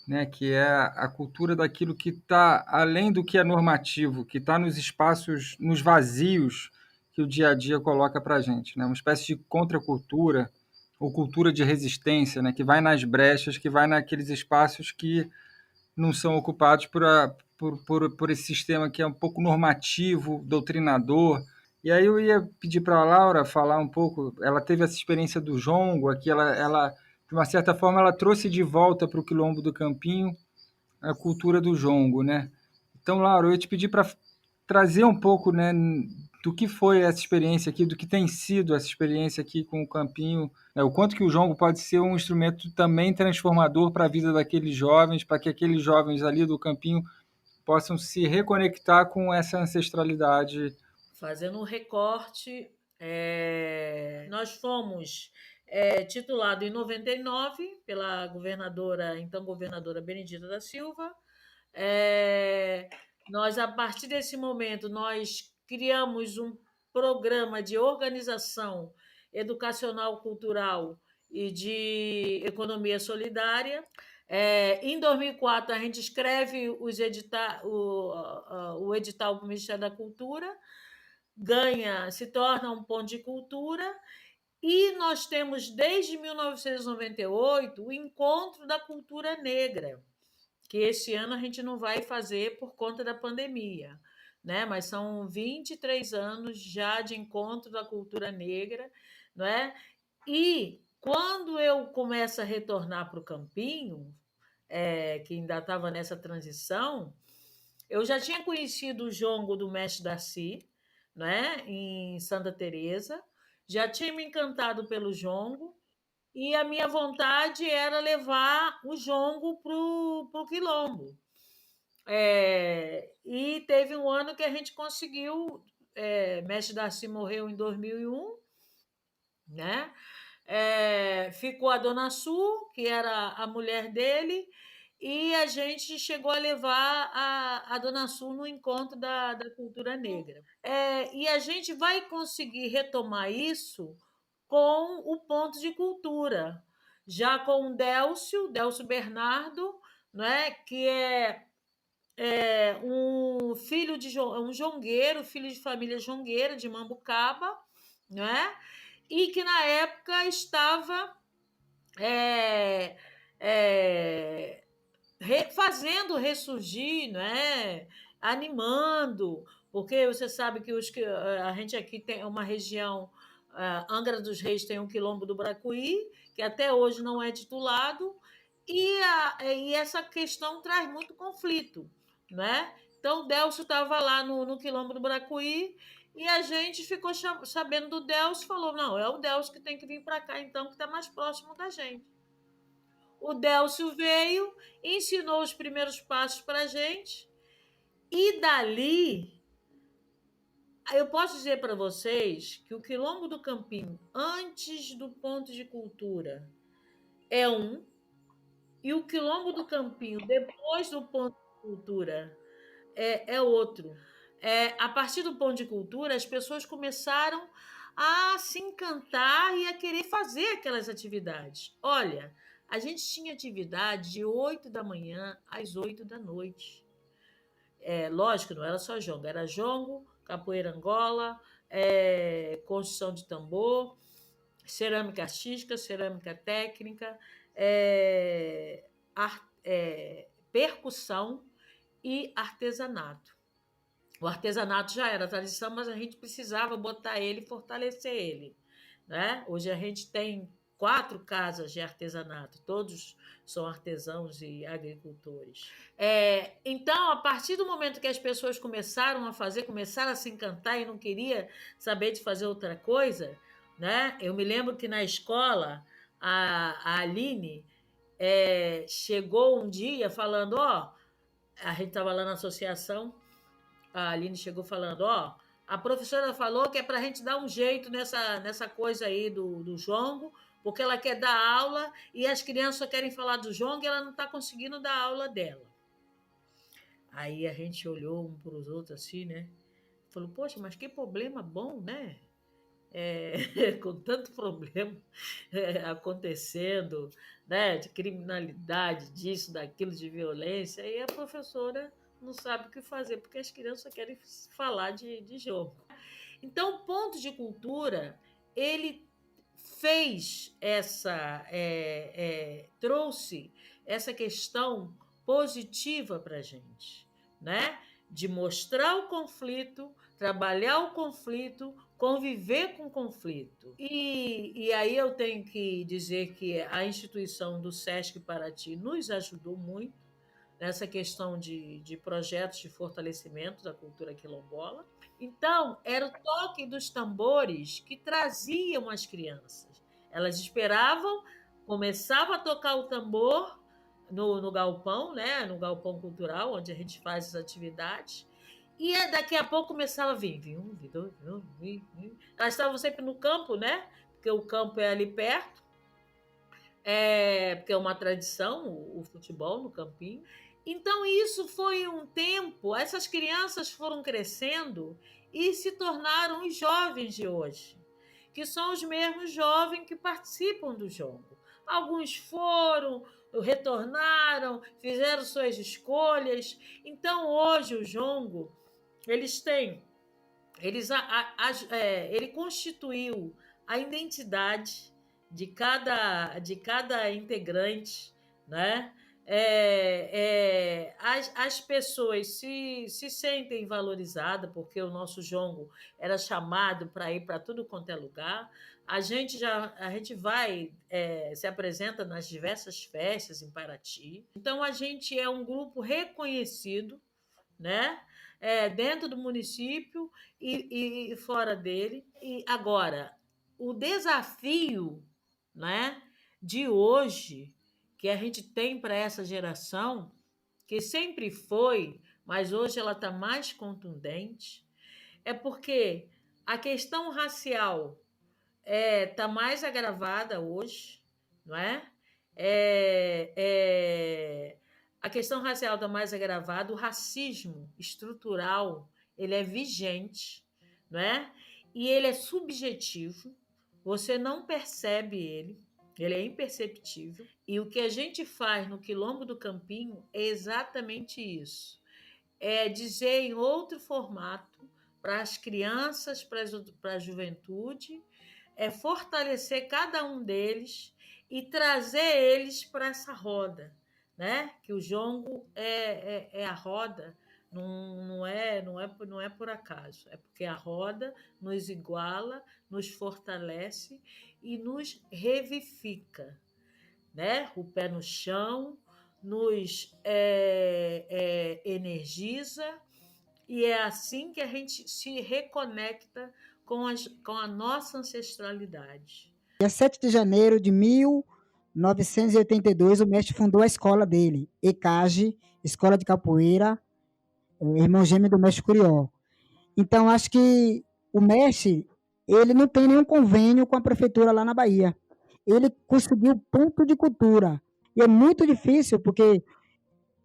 né, que é a cultura daquilo que está além do que é normativo, que está nos espaços, nos vazios que o dia a dia coloca para a gente, né? Uma espécie de contracultura ou cultura de resistência, né? Que vai nas brechas, que vai naqueles espaços que não são ocupados por esse sistema que é um pouco normativo, doutrinador. E aí eu ia pedir para a Laura falar um pouco, ela teve essa experiência do jongo, aqui ela de uma certa forma, ela trouxe de volta para o Quilombo do Campinho a cultura do jongo, né? Então, Laura, eu ia te pedir para trazer um pouco, né, do que foi essa experiência aqui, do que tem sido essa experiência aqui com o Campinho, né, o quanto que o jongo pode ser um instrumento também transformador para a vida daqueles jovens, para que aqueles jovens ali do Campinho possam se reconectar com essa ancestralidade. Fazendo um recorte, nós fomos titulados em 99 pela então governadora Benedita da Silva. Nós, a partir desse momento, nós criamos um programa de organização educacional, cultural e de economia solidária. Em 2004, a gente escreve o edital para o Ministério da Cultura, se torna um ponto de cultura, e nós temos, desde 1998, o Encontro da Cultura Negra, que esse ano a gente não vai fazer por conta da pandemia, né? Mas são 23 anos já de Encontro da Cultura Negra, não é? E quando eu começo a retornar para o Campinho, que ainda estava nessa transição, eu já tinha conhecido o jongo do mestre Darcy, né, em Santa Teresa, já tinha me encantado pelo jongo, e a minha vontade era levar o jongo para o Quilombo. E teve um ano que a gente conseguiu, mestre Darcy morreu em 2001, né? Ficou a Dona Su, que era a mulher dele, e a gente chegou a levar a Dona Su no encontro da cultura negra. E a gente vai conseguir retomar isso com o ponto de cultura, já com o Délcio Bernardo, né, que é um jongueiro, filho de família jongueira de Mambucaba, né? E que na época estava fazendo ressurgir, né? Animando, porque você sabe que a gente aqui tem uma região, Angra dos Reis tem um Quilombo do Bracuí, que até hoje não é titulado, e essa questão traz muito conflito, né? Então, o Délcio estava lá no Quilombo do Bracuí, e a gente ficou sabendo do Délcio, falou, não, é o Délcio que tem que vir para cá, então, que está mais próximo da gente. O Délcio veio, ensinou os primeiros passos para a gente, e dali, eu posso dizer para vocês que o Quilombo do Campinho, antes do ponto de cultura, é um, e o Quilombo do Campinho, depois do ponto de cultura, é outro. A partir do ponto de cultura, as pessoas começaram a se encantar e a querer fazer aquelas atividades. Olha, a gente tinha atividade de 8 da manhã às 8 da noite. Lógico, não era só jongo, era jongo, capoeira angola, construção de tambor, cerâmica artística, cerâmica técnica, percussão e artesanato. O artesanato já era tradição, mas a gente precisava botar ele e fortalecer ele, né? Hoje a gente tem 4 casas de artesanato, todos são artesãos e agricultores. Então, a partir do momento que as pessoas começaram a fazer, começaram a se encantar e não queria saber de fazer outra coisa, né? Eu me lembro que na escola, a Aline chegou um dia falando, a gente estava lá na associação, a Aline chegou falando, a professora falou que é para a gente dar um jeito nessa coisa aí do jongo, porque ela quer dar aula e as crianças só querem falar do jongo e ela não está conseguindo dar aula dela. Aí a gente olhou um para os outros assim, né? Falou, poxa, mas que problema bom, né? Com tanto problema acontecendo, né? De criminalidade, disso, daquilo, de violência, e a professora não sabe o que fazer, porque as crianças querem falar de jogo. Então, o ponto de cultura, ele trouxe essa questão positiva para a gente, né? De mostrar o conflito, trabalhar o conflito, conviver com o conflito. E aí eu tenho que dizer que a instituição do SESC Paraty nos ajudou muito nessa questão de projetos de fortalecimento da cultura quilombola. Então, era o toque dos tambores que traziam as crianças. Elas esperavam, começava a tocar o tambor no galpão, né? No galpão cultural, onde a gente faz as atividades, e daqui a pouco começava a vir. Elas estavam sempre no campo, né? Porque o campo é ali perto, porque é uma tradição o futebol no campinho. Então, isso foi um tempo, essas crianças foram crescendo e se tornaram os jovens de hoje, que são os mesmos jovens que participam do jogo. Alguns foram, retornaram, fizeram suas escolhas. Então, hoje, o jongo, ele constituiu a identidade de cada integrante, né? As pessoas se sentem valorizadas, porque o nosso jongo era chamado para ir para tudo quanto é lugar. A gente se apresenta nas diversas festas em Paraty. Então, a gente é um grupo reconhecido, né? Dentro do município e fora dele. E agora, o desafio, né, de hoje que a gente tem para essa geração, que sempre foi, mas hoje ela está mais contundente, é porque a questão racial está mais agravada hoje, não é? A questão racial está mais agravada, o racismo estrutural ele é vigente, não é? E ele é subjetivo, você não percebe ele é imperceptível. E o que a gente faz no Quilombo do Campinho é exatamente isso. É dizer em outro formato para as crianças, para a juventude, fortalecer cada um deles e trazer eles para essa roda, né? Que o jongo é a roda, não é por acaso, é porque a roda nos iguala, nos fortalece e nos revifica, né? O pé no chão nos energiza, e é assim que a gente se reconecta com a nossa ancestralidade. Dia 7 de janeiro de 1982, o mestre fundou a escola dele, ECAGE, Escola de Capoeira, irmão gêmeo do mestre Curió. Então, acho que o mestre, ele não tem nenhum convênio com a prefeitura lá na Bahia. Ele conseguiu ponto de cultura. E é muito difícil, porque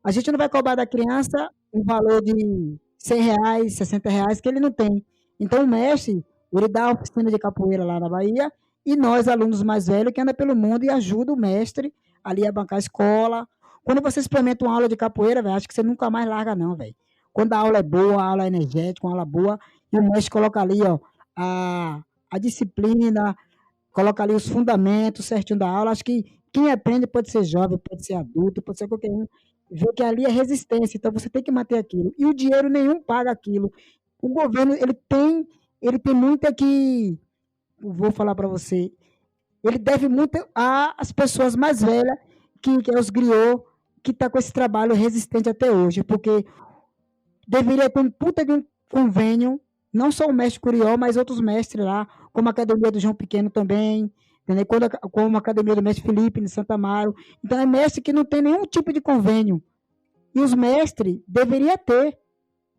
a gente não vai cobrar da criança um valor de R$100, R$60, que ele não tem. Então, o mestre, ele dá a oficina de capoeira lá na Bahia, e nós, alunos mais velhos, que andam pelo mundo e ajuda o mestre ali a bancar a escola. Quando você experimenta uma aula de capoeira, véio, acho que você nunca mais larga, não, velho. Quando a aula é boa, a aula é energética, uma aula boa, e o mestre coloca ali, ó, a disciplina, coloca ali os fundamentos certinho da aula. Acho que quem aprende pode ser jovem, pode ser adulto, pode ser qualquer um. Vê que ali é resistência, então você tem que manter aquilo. E o dinheiro nenhum paga aquilo. O governo, ele tem muito que, vou falar para você, ele deve muito às pessoas mais velhas, que é os griots, que está com esse trabalho resistente até hoje, porque deveria ter um puta de um convênio, não só o mestre Curió, mas outros mestres lá, como a Academia do João Pequeno também, entendeu? Como a Academia do Mestre Felipe, de Santa Amaro. Então, é mestre que não tem nenhum tipo de convênio. E os mestres deveriam ter,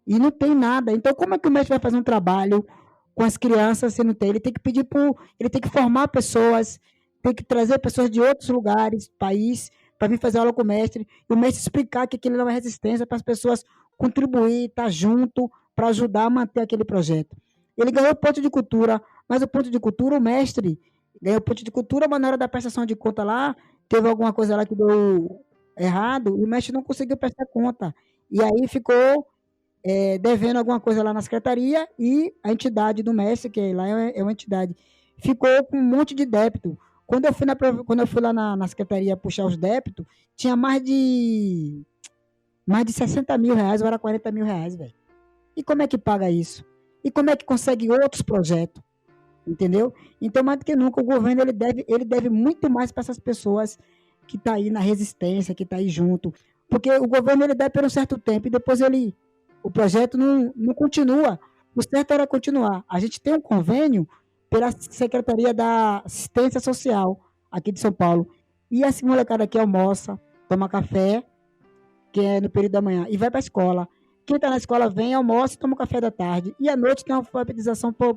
e não tem nada. Então, como é que o mestre vai fazer um trabalho com as crianças se não tem? Ele tem que ele tem que formar pessoas, tem que trazer pessoas de outros lugares, país, para vir fazer aula com o mestre, e o mestre explicar que aquilo não é resistência, para as pessoas contribuir, estar junto, para ajudar a manter aquele projeto. Ele ganhou ponto de cultura, mas o ponto de cultura, o mestre ganhou ponto de cultura, mas na hora da prestação de conta lá, teve alguma coisa lá que deu errado, e o mestre não conseguiu prestar conta. E aí ficou devendo alguma coisa lá na secretaria, e a entidade do mestre, que lá é uma entidade ficou com um monte de débito. Quando eu fui lá na secretaria puxar os débitos, tinha mais de 60 mil reais, ou era 40 mil reais, velho. E como é que paga isso? E como é que consegue outros projetos? Entendeu? Então, mais do que nunca, o governo ele deve muito mais para essas pessoas que estão aí na resistência, que estão aí junto. Porque o governo ele dá por um certo tempo e depois o projeto não continua. O certo era continuar. A gente tem um convênio pela Secretaria da Assistência Social aqui de São Paulo. E essa molecada aqui almoça, toma café, que é no período da manhã, e vai para a escola. Quem está na escola vem, almoça e toma um café da tarde. E à noite tem uma alfabetização para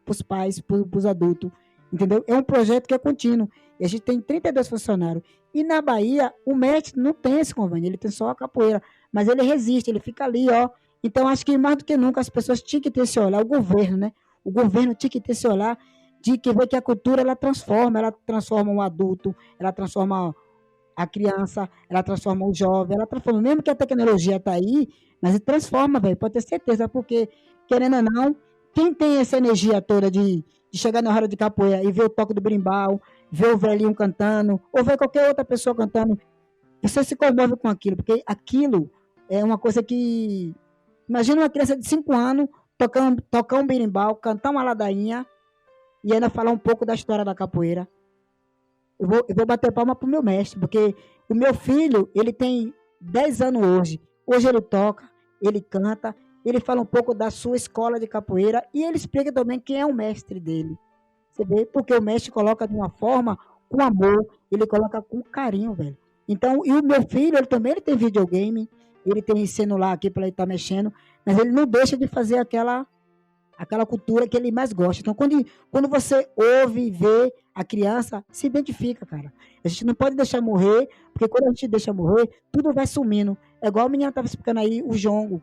os pais, para os adultos. Entendeu? É um projeto que é contínuo. E a gente tem 32 funcionários. E na Bahia, o mestre não tem esse convênio, ele tem só a capoeira. Mas ele resiste, ele fica ali, ó. Então, acho que mais do que nunca as pessoas tinham que ter esse olhar, o governo, né? O governo tinha que ter esse olhar de que ver que a cultura ela transforma o adulto, ela transforma a criança, ela transforma o jovem, ela transforma, mesmo que a tecnologia está aí, mas ele transforma, velho, pode ter certeza, porque, querendo ou não, quem tem essa energia toda de chegar na hora de capoeira e ver o toque do berimbau, ver o velhinho cantando, ou ver qualquer outra pessoa cantando, você se comove com aquilo, porque aquilo é uma coisa que. Imagina uma criança de 5 anos tocar um berimbau, cantar uma ladainha e ainda falar um pouco da história da capoeira. Eu vou bater palma pro meu mestre, porque o meu filho, ele tem 10 anos hoje. Hoje ele toca, ele canta, ele fala um pouco da sua escola de capoeira e ele explica também quem é o mestre dele. Você vê? Porque o mestre coloca de uma forma com amor, ele coloca com carinho, velho. Então, e o meu filho, ele tem videogame, ele tem celular aqui para ele estar mexendo, mas ele não deixa de fazer aquela cultura que ele mais gosta. Então, quando você ouve e vê a criança, se identifica, cara. A gente não pode deixar morrer, porque quando a gente deixa morrer, tudo vai sumindo. É igual o menino estava explicando aí, o jongo,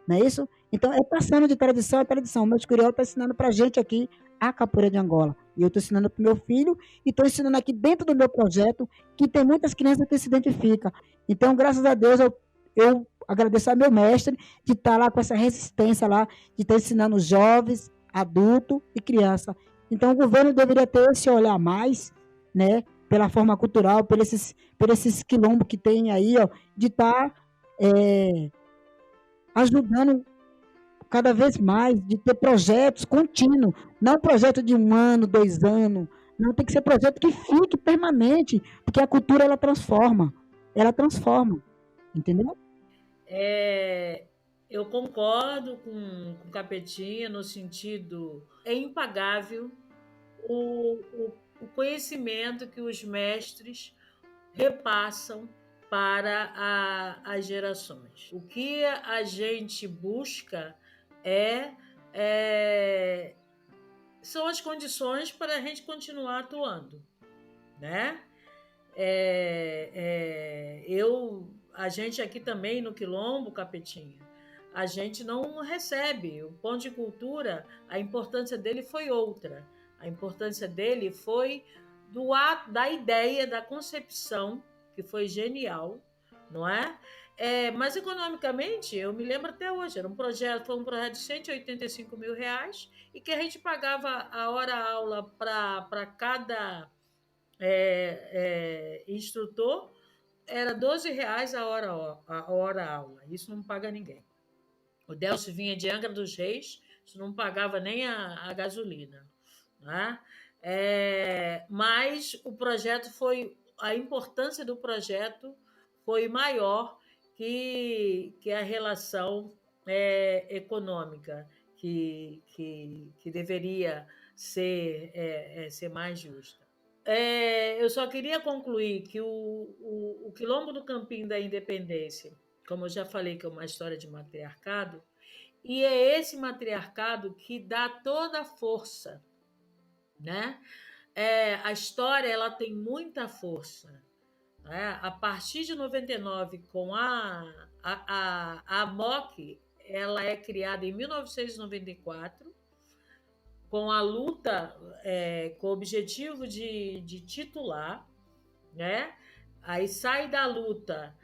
não é isso? Então, é passando de tradição a tradição. O meu crioulo está ensinando para a gente aqui a capoeira de Angola. E eu estou ensinando para o meu filho e estou ensinando aqui dentro do meu projeto, que tem muitas crianças que se identificam. Então, graças a Deus, eu agradeço ao meu mestre de estar lá com essa resistência lá, de estar ensinando jovens, adulto e criança. Então, o governo deveria ter esse olhar mais, né, pela forma cultural, por esses quilombos que tem aí, ó, de estar ajudando cada vez mais, de ter projetos contínuos, não projeto de 1 ano, 2 anos, não, tem que ser projeto que fique permanente, porque a cultura ela transforma, entendeu? Eu concordo com Capetinha no sentido é impagável o conhecimento que os mestres repassam para as gerações. O que a gente busca é são as condições para a gente continuar atuando, né? A gente aqui também no Quilombo, Capetinha, a gente não recebe. O ponto de cultura, a importância dele foi outra. A importância dele foi da ideia, da concepção, que foi genial, não é? Mas economicamente, eu me lembro até hoje, foi um projeto de 185 mil reais e que a gente pagava a hora-aula para cada instrutor, era R$ 12 a hora aula. Isso não paga ninguém. O Delcio vinha de Angra dos Reis, isso não pagava nem a gasolina. Né? Mas a importância do projeto foi maior que a relação econômica, que deveria ser mais justa. Eu só queria concluir que o Quilombo do Campinho da Independência, como eu já falei, que é uma história de matriarcado, e é esse matriarcado que dá toda a força, né? A história ela tem muita força. Né? A partir de 99, com a MOC, ela é criada em 1994, com a luta, com o objetivo de titular, né? Aí sai da luta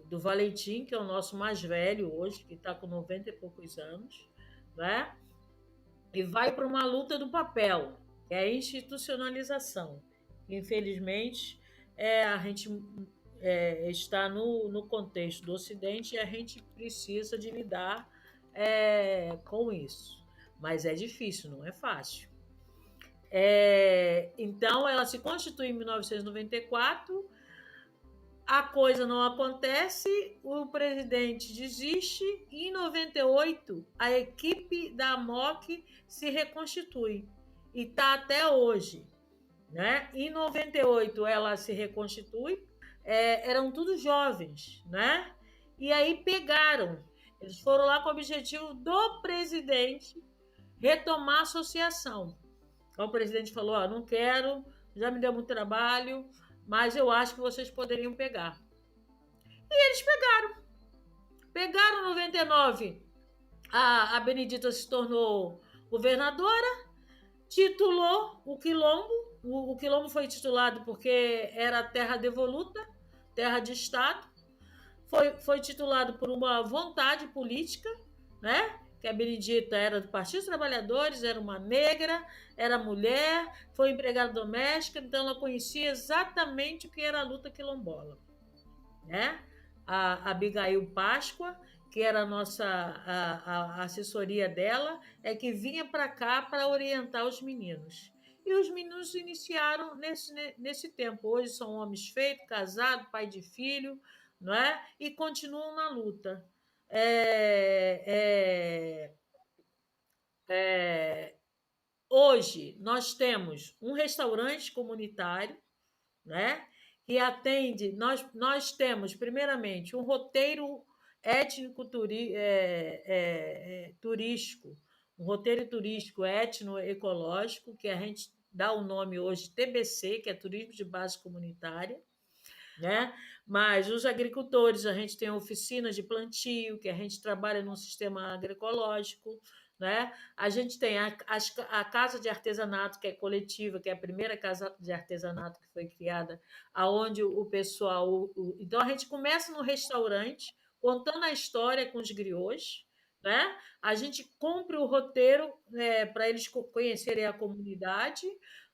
do Valentim, que é o nosso mais velho hoje, que está com 90 e poucos anos, né? e vai para uma luta do papel, que é a institucionalização. Infelizmente, a gente está no contexto do Ocidente e a gente precisa de lidar com isso. Mas é difícil, não é fácil. Então, ela se constitui em 1994, a coisa não acontece, o presidente desiste e em 98 a equipe da MOC se reconstitui e está até hoje. Né? Em 98 ela se reconstitui, eram todos jovens, né? E aí pegaram, eles foram lá com o objetivo do presidente retomar a associação. Então o presidente falou, não quero, já me deu muito trabalho, mas eu acho que vocês poderiam pegar. E eles pegaram em 99, a Benedita se tornou governadora, titulou o Quilombo. O Quilombo foi titulado porque era terra devoluta, terra de Estado. Foi titulado por uma vontade política, né? Que a Benedita era do Partido dos Trabalhadores, era uma negra, era mulher, foi empregada doméstica, então ela conhecia exatamente o que era a luta quilombola. Né? A Abigail Páscoa, que era a assessoria dela, que vinha para cá para orientar os meninos. E os meninos iniciaram nesse tempo. Hoje são homens feitos, casados, pai de filho, não é? E continuam na luta. Hoje nós temos um restaurante comunitário, né? Que atende. Nós temos, primeiramente, um roteiro étnico turístico, um roteiro turístico etnoecológico, que a gente dá o nome hoje TBC, que é Turismo de Base Comunitária. Né? Mas os agricultores, a gente tem oficinas de plantio, que a gente trabalha num sistema agroecológico, né? A gente tem a casa de artesanato, que é coletiva, que é a primeira casa de artesanato que foi criada, aonde o pessoal... Então, a gente começa no restaurante, contando a história com os griots, né? A gente cumpre o roteiro para eles conhecerem a comunidade,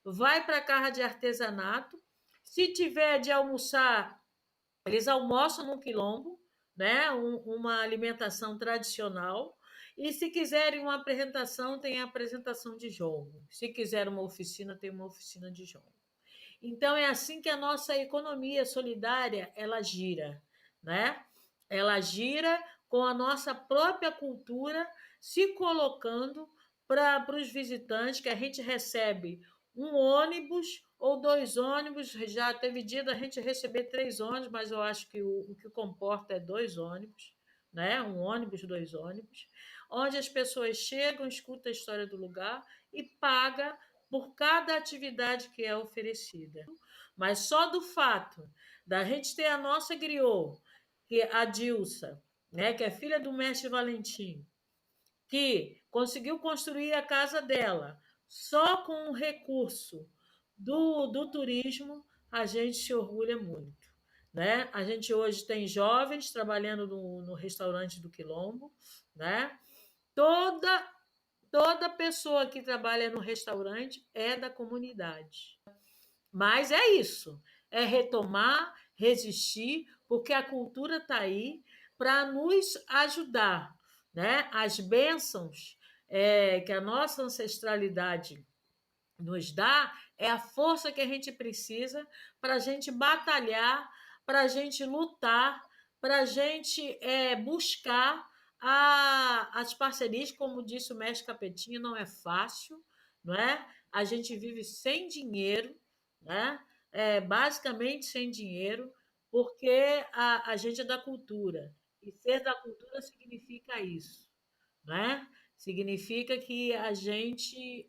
vai para a casa de artesanato. Se tiver de almoçar, eles almoçam no quilombo, né? Uma alimentação tradicional. E se quiserem uma apresentação, tem a apresentação de jongo. Se quiser uma oficina, tem uma oficina de jongo. Então é assim que a nossa economia solidária ela gira, né? Ela gira com a nossa própria cultura se colocando para os visitantes, que a gente recebe um ônibus ou 2 ônibus. Já teve dia da gente receber 3 ônibus, mas eu acho que o que comporta é 2 ônibus, né? Um ônibus, 2 ônibus, onde as pessoas chegam, escutam a história do lugar e pagam por cada atividade que é oferecida. Mas só do fato da gente ter a nossa griot, que é a Dilsa, né? Que é filha do mestre Valentim, que conseguiu construir a casa dela só com o recurso do turismo, a gente se orgulha muito. Né? A gente hoje tem jovens trabalhando no restaurante do Quilombo, né? Toda pessoa que trabalha no restaurante é da comunidade. Mas é isso, é retomar, resistir, porque a cultura está aí para nos ajudar. Né? As bênçãos que a nossa ancestralidade nos dá é a força que a gente precisa para a gente batalhar, para a gente lutar, para a gente buscar as parcerias, como disse o mestre Capetinha, não é fácil, não é? A gente vive sem dinheiro, né? Basicamente sem dinheiro, porque a gente é da cultura, e ser da cultura significa isso, né? Significa que a gente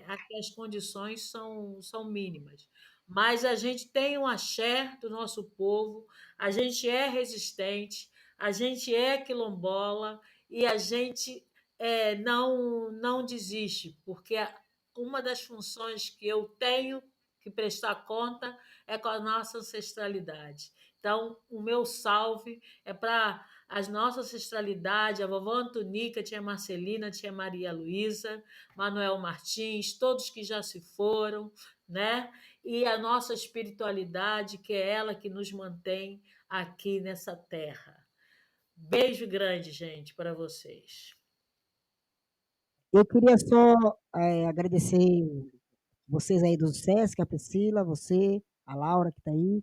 aqui as condições são mínimas, mas a gente tem um axé do nosso povo, a gente é resistente, a gente é quilombola e a gente não desiste, porque uma das funções que eu tenho que prestar conta é com a nossa ancestralidade. Então, o meu salve é para a nossa ancestralidade, a vovó Antonica, tia Marcelina, tia Maria Luísa, Manuel Martins, todos que já se foram, né? E a nossa espiritualidade, que é ela que nos mantém aqui nessa terra. Beijo grande, gente, para vocês. Eu queria só agradecer vocês aí do SESC, a Priscila, você, a Laura que está aí.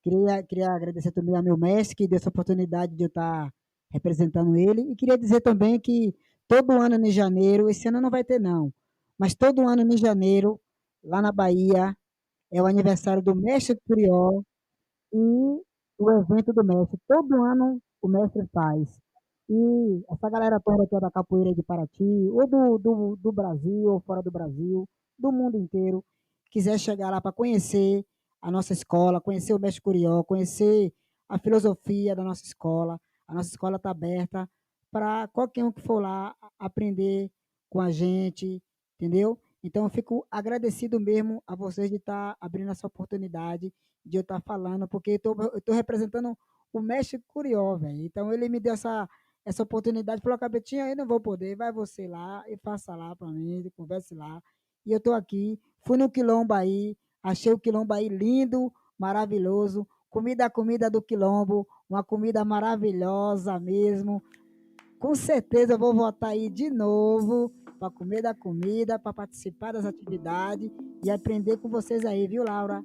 Queria agradecer também ao meu mestre, que deu essa oportunidade de eu estar representando ele. E queria dizer também que todo ano em janeiro, esse ano não vai ter não, mas todo ano em janeiro, lá na Bahia, é o aniversário do mestre Curió e o evento do mestre. Todo ano o mestre faz. E essa galera toda que é da capoeira de Paraty, ou do Brasil, ou fora do Brasil, do mundo inteiro, quiser chegar lá para conhecer a nossa escola, conhecer o mestre Curió, conhecer a filosofia da nossa escola. A nossa escola está aberta para qualquer um que for lá aprender com a gente, entendeu? Então, eu fico agradecido mesmo a vocês de estar abrindo essa oportunidade de eu estar falando, porque eu tô representando o mestre Curió, velho. Então, ele me deu essa oportunidade, falou, Capetinha, eu não vou poder, vai você lá e faça lá para mim, converse lá. E eu estou aqui, fui no Quilombo aí, achei o Quilombo aí lindo, maravilhoso, comida do Quilombo, uma comida maravilhosa mesmo. Com certeza eu vou voltar aí de novo para comer da comida, para participar das atividades e aprender com vocês aí, viu, Laura?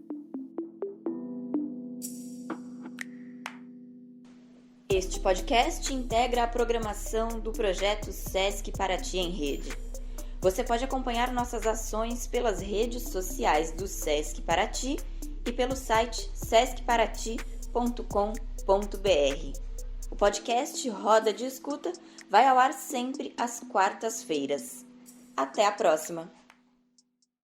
Este podcast integra a programação do projeto Sesc Paraty em Rede. Você pode acompanhar nossas ações pelas redes sociais do Sesc Paraty e pelo site sescparati.com.br. O podcast Roda de Escuta vai ao ar sempre às quartas-feiras. Até a próxima!